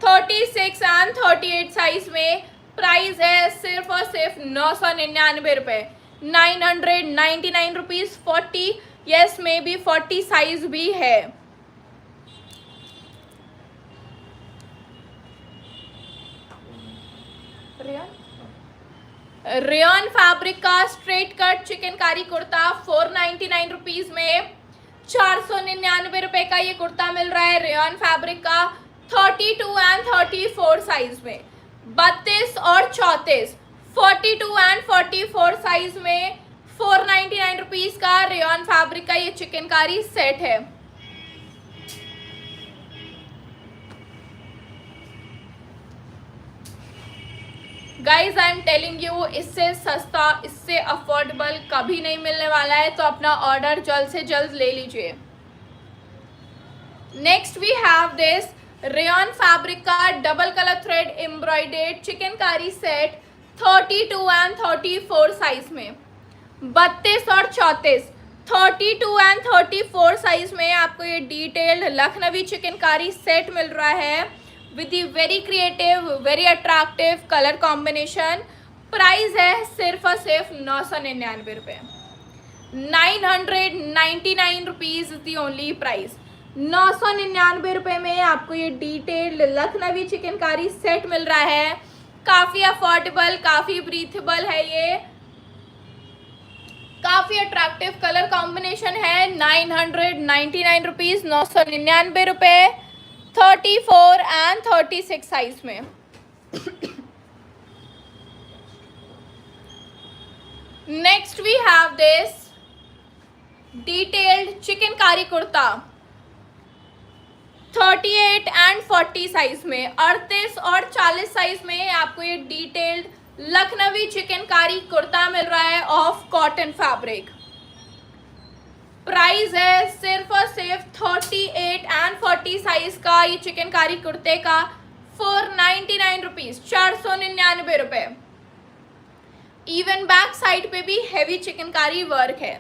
36 एंड 38 साइज में। प्राइस है सिर्फ और सिर्फ 999 रुपये, 999 rupees. 40, yes may be 40 size भी है। रेयन फैब्रिक का straight cut chikankari kurta 499 rupees में, 499 रुपये का ये कुर्ता मिल रहा है रेयन फैब्रिक का, 32 एंड 34 साइज में, 32 और 34, 42 एंड 44 साइज में 499 रुपीज़ का रेयन फैब्रिक का ये चिकनकारी सेट है। Guys I am telling you, इससे सस्ता, इससे अफोर्डेबल कभी नहीं मिलने वाला है, तो अपना ऑर्डर जल्द से जल्द ले लीजिए। Next we have this rayon fabric का double colour thread embroidered chikankari set, 32 and 34 size में, 32 और 34, 32 एंड 34 साइज में आपको ये डिटेल्ड लखनवी चिकनकारी सेट मिल रहा है with the very creative, very attractive colour combination. Price है सिर्फ और सिर्फ 999 रुपये, 999 rupees is the only price. 999 रुपये में आपको ये डिटेल्ड लखनवी चिकनकारी सेट मिल रहा है। काफ़ी अफोर्डेबल, काफ़ी ब्रीथेबल है, ये काफ़ी अट्रैक्टिव कलर कॉम्बिनेशन है। 999 रुपीज़, 999 रुपये, 34 एंड 36 साइज में। Next we have this detailed chikankari kurta, 38 and 40 size में, 38 और 40 साइज में आपको ये डिटेल्ड लखनवी चिकनकारी कुर्ता मिल रहा है ऑफ कॉटन फैब्रिक। प्राइस है सिर्फ और सिर्फ 38 एंड 40 साइज का ये चिकनकारी कुर्ते का 499 रुपीज़, 499 रुपये। इवन बैक साइड पे भी हैवी चिकनकारी वर्क है।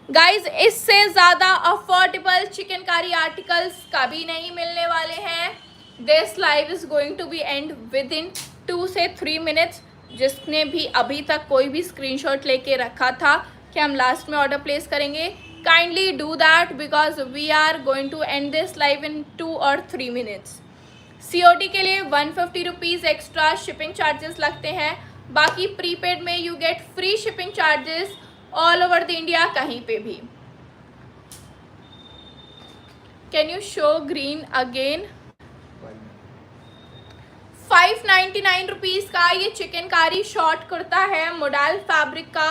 गाइज इससे ज़्यादा अफोर्डेबल चिकनकारी आर्टिकल्स कभी नहीं मिलने वाले हैं। This live is going to be end within 2 से 3 मिनट्स। जिसने भी अभी तक कोई भी स्क्रीनशॉट लेके रखा था कि हम लास्ट में ऑर्डर प्लेस करेंगे, kindly do that because we are going to end this live इन 2 और 3 मिनट्स। COD के लिए 150 रुपीज़ एक्स्ट्रा शिपिंग चार्जेस लगते हैं। बाकी प्रीपेड में you get free shipping charges all over the India, कहीं पे भी। Can you show green again? 599 rupees का ये चिकनकारी शॉर्ट कुर्ता है मोडाल फैब्रिक का,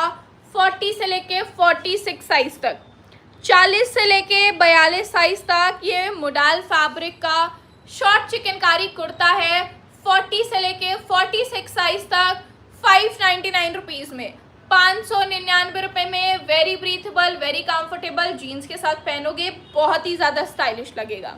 40 से लेके 46 साइज तक, 40 से लेके 42 साइज तक ये मोडाल फैब्रिक का शॉर्ट चिकनकारी कुर्ता है। 40 से लेके 46 साइज तक 599 रुपीज़ में, 599 रुपये में। Very breathable, very comfortable, jeans के साथ पहनोगे बहुत ही ज़्यादा स्टाइलिश लगेगा।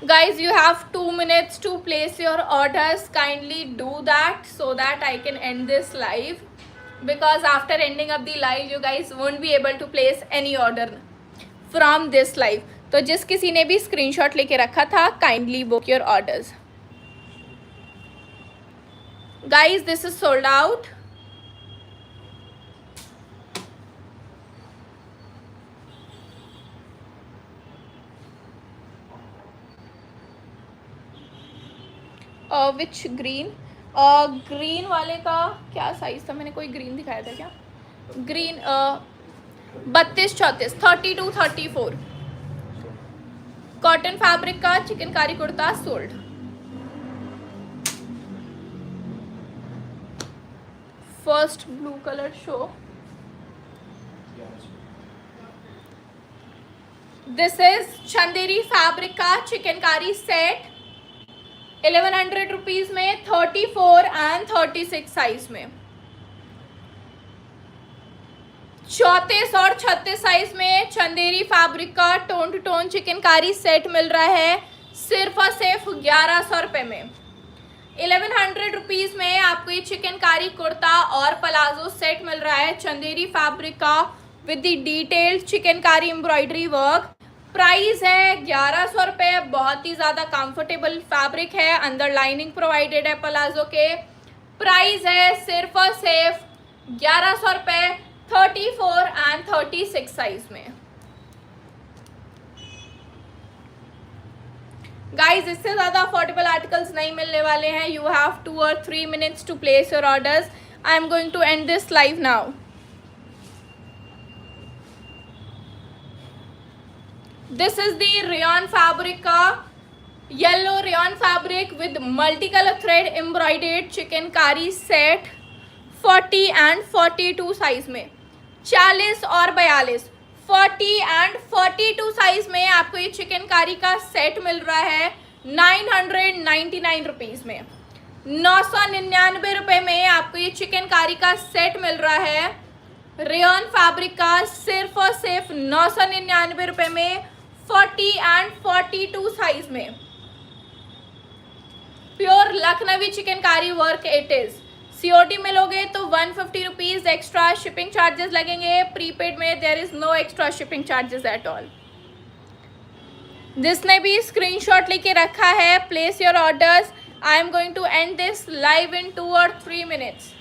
Guys, you have 2 minutes to place your orders. Kindly do that so that I can end this live, because after ending up the live you guys won't be able to place any order from this live. तो जिस किसी ने भी screenshot लेके रखा था, kindly book your orders. Guys, this is sold out. Which green? Green वाले का क्या साइज था? मैंने कोई ग्रीन दिखाया था क्या? ग्रीन 32, 34, 32, 34 कॉटन फैब्रिक का chikankari kurta sold. First blue colour show. This is Chanderi fabric का चिकनकारी सेट, 1100 रुपीज़ में, 34 एंड 36 साइज में, 34 और 36 साइज में चंदेरी फैब्रिक का tone to tone chikankari set मिल रहा है सिर्फ और सिर्फ 1100 रुपये में। 1100 रुपीज़ में आपको ये चिकनकारी कुर्ता और पलाजो सेट मिल रहा है चंदेरी फैब्रिक का with the detailed chikankari embroidery work. Price है 1100 रुपये। बहुत ही ज़्यादा कंफर्टेबल फैब्रिक है, अंदर लाइनिंग प्रोवाइडेड है पलाजो के। प्राइस है सिर्फ और सिर्फ 1100 रुपये, 34 एंड 36 साइज में। गाइज इससे ज़्यादा अफोर्डेबल आर्टिकल्स नहीं मिलने वाले हैं। यू हैव 2 और 3 minutes to place your orders. I am going to end this live now. This is the rayon fabric का yellow rayon fabric with multi colour thread embroidered chikankari set, 40 and 42 size में, 40 और 42, 40 and 42 size में आपको ये चिकनकारी का set मिल रहा है 999 रुपीज़ में। 999 रुपये में आपको ये चिकनकारी का सेट मिल रहा है रेयॉन फैब्रिक का सिर्फ और सिर्फ 999 रुपये में। 40 एंड 42 साइज में। Pure Lucknowi chikankari work it is. COD में लोगे तो 150 रुपीज एक्स्ट्रा शिपिंग चार्जेस लगेंगे। प्रीपेड में there is no extra shipping charges at all. जिसने भी स्क्रीनशॉट लेके रखा है, place your orders. I am going to end this live in 2 or 3 minutes.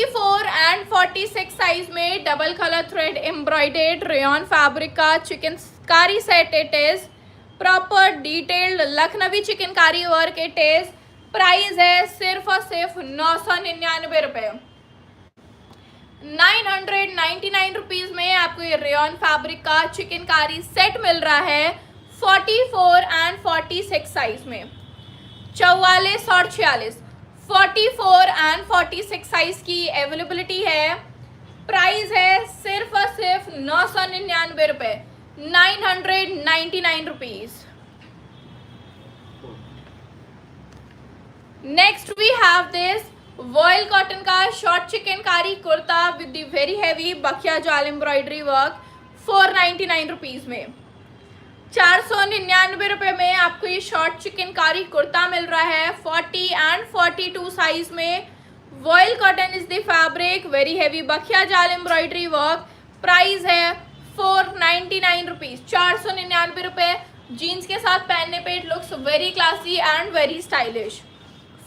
Four and 46 size में double colour thread embroidered rayon fabric का chikankari set it is. Proper detailed Lucknowi chikankari work it is. Price है सिर्फ और सिर्फ 999 रुपये। 999 rupees में आपको ये रेयन फैब्रिक का चिकनकारी सेट मिल रहा है 44 एंड 46 साइज में। 44 और 46 44 एंड 46 साइज की अवेलेबिलिटी है। प्राइस है सिर्फ और सिर्फ 999 रुपये। 999 rupees. Next we have this voile cotton का short chikankari kurta with the very heavy बखिया jaal embroidery work 499 rupees में। 499 रुपये में आपको ये शॉर्ट चिकनकारी कुर्ता मिल रहा है 40 एंड 42 साइज में। Voile cotton is the fabric, very heavy बखिया jaal embroidery work. Price है 499 रुपीज। 499 रुपये। जीन्स के साथ पहनने पे it looks very classy and very stylish.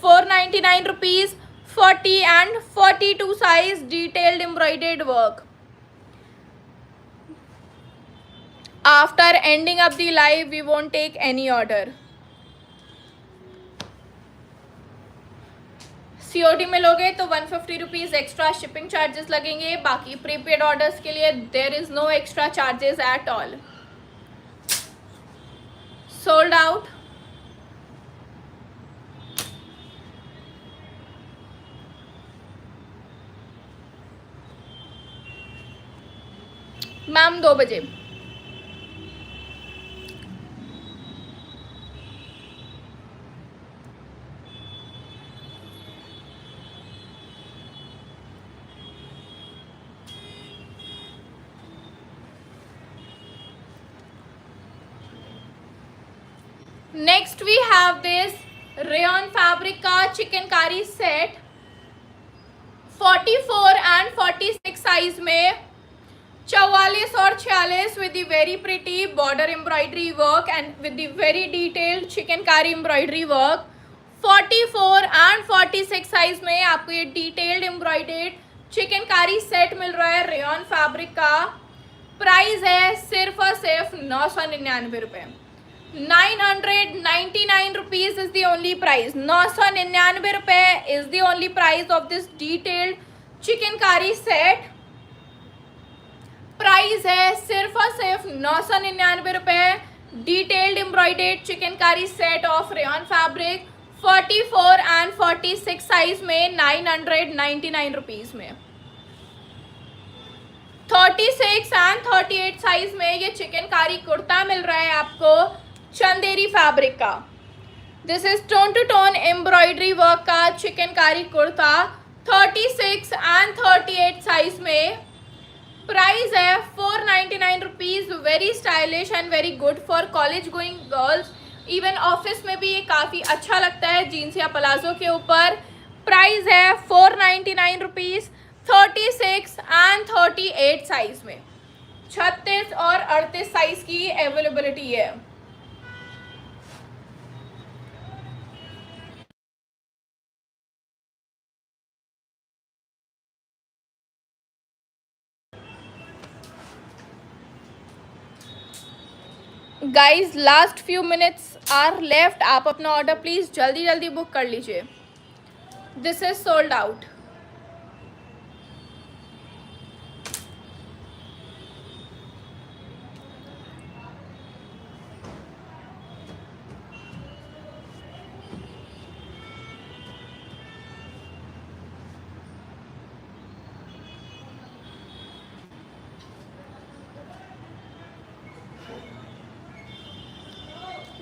499 rupees. 40 and 42 size detailed embroidered work. After ending up the live, we won't take any order. COD में लोगे तो 150 rupees extra shipping charges लगेंगे। बाकी प्रीपेड ऑर्डर्स के लिए there is no extra charges at all. Sold out. Ma'am 2 बजे। Next we have this rayon fabric का chikankari set 44 and 46 size में। 44 और 46 with the very pretty border embroidery work and with the very detailed chikankari embroidery work. 44 and 46 size में आपको ये detailed embroidered chikankari set मिल रहा है रेयन फैब्रिक का। प्राइस है सिर्फ और सिर्फ 999 रुपये। 999 rupees is the only price. 999 रुपये is the only price of this detailed chikankari set. Price है सिर्फ और सिर्फ 999 रुपये। Detailed embroidered chikankari set of rayon fabric 44 and 46 size में 999 रुपीज़ में। 36 एंड 38 साइज में ये चिकनकारी कुर्ता मिल रहा है आपको चंदेरी फैब्रिक का। This is tone to tone embroidery work का चिकनकारी कुर्ता 36 एंड 38 साइज में। प्राइस है 499 rupees. Very stylish and very good for college going girls. Even office में भी ये काफ़ी अच्छा लगता है जीन्स या प्लाजो के ऊपर। प्राइस है 499 रुपीज़। 36 एंड 38 साइज में। 36 और 38 साइज की अवेलेबिलिटी है। Guys last few minutes are left. आप अपना ऑर्डर प्लीज़ जल्दी जल्दी बुक कर लीजिए। This is sold out.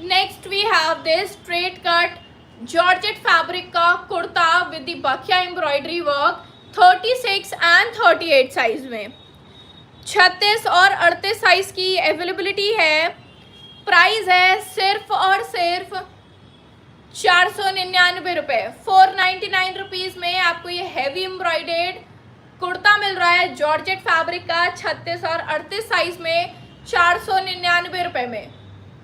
Next we have this straight cut georgette fabric का kurta with the bakhiya embroidery work 36 and 38 size में, 36 और 38 साइज की अवेलेबिलिटी है। प्राइस है सिर्फ और सिर्फ 499 रुपये, 499 रुपीज़ में आपको ये हैवी एम्ब्रॉयडर्ड कुर्ता मिल रहा है जॉर्जेट फैब्रिक का 36 और 38 साइज में 499 रुपये में।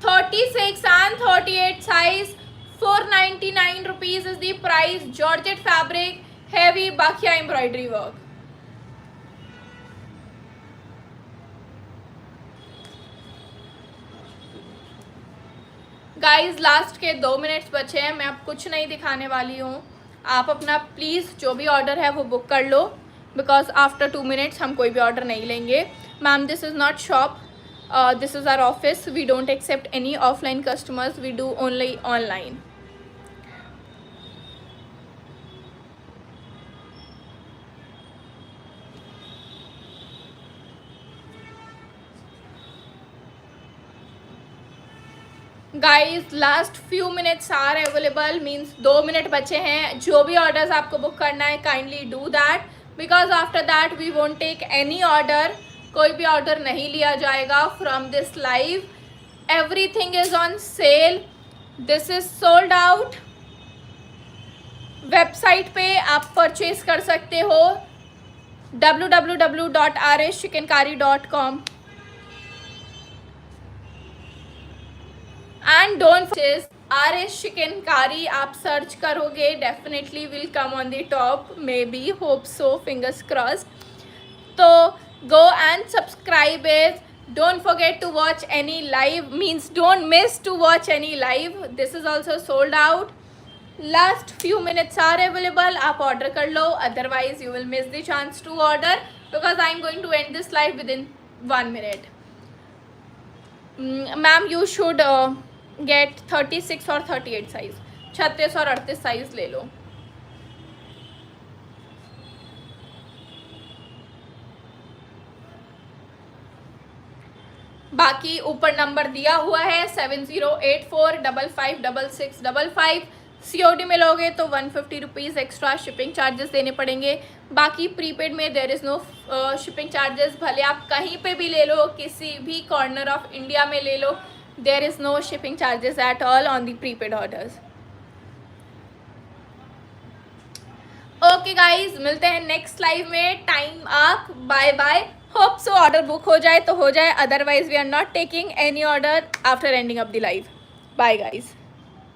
36 and 38 size 499 rupees is the price, georgette fabric heavy bakhiya embroidery work. Guys last के 2 मिनट्स बचे हैं, मैं अब कुछ नहीं दिखाने वाली हूँ। आप अपना प्लीज़ जो भी ऑर्डर है वो बुक कर लो, बिकॉज आफ्टर 2 मिनट्स हम कोई भी ऑर्डर नहीं लेंगे। Ma'am this is not shop, this is our office, we don't accept any offline customers, we do only online. Guys last few minutes are available, means 2 minute बचे हैं। जो भी orders आपको बुक करना है kindly do that, because after that we won't take any order, कोई भी order नहीं लिया जाएगा from this live. Everything is on sale, this is sold out. Website पे आप परचेज कर सकते हो www.rschickenkari.com and don't RS chicken कारी आप सर्च करोगे definitely will come on the top, may be, hope so, fingers crossed. तो go and subscribe it, don't forget to watch any live, means don't miss to watch any live, this is also sold out, last few minutes are available, आप order कर लो, otherwise you will miss the chance to order because I am going to end this live within 1 minute. Ma'am you should get 36 और 38 size, 36 और 38 size ले लो। बाकी ऊपर number दिया हुआ है 7084556655। COD में लोगे तो 150 रुपीज़ एक्स्ट्रा शिपिंग चार्जेस देने पड़ेंगे। बाकी प्रीपेड में there is no shipping charges, भले आप कहीं पे भी ले लो, किसी भी कॉर्नर ऑफ इंडिया में ले लो, there is no shipping charges at all on the prepaid orders. Okay guys, मिलते हैं नेक्स्ट लाइव में, time up, bye bye. Hope so order book हो जाए तो हो जाए, otherwise we are not taking any order after ending of the live. Bye guys.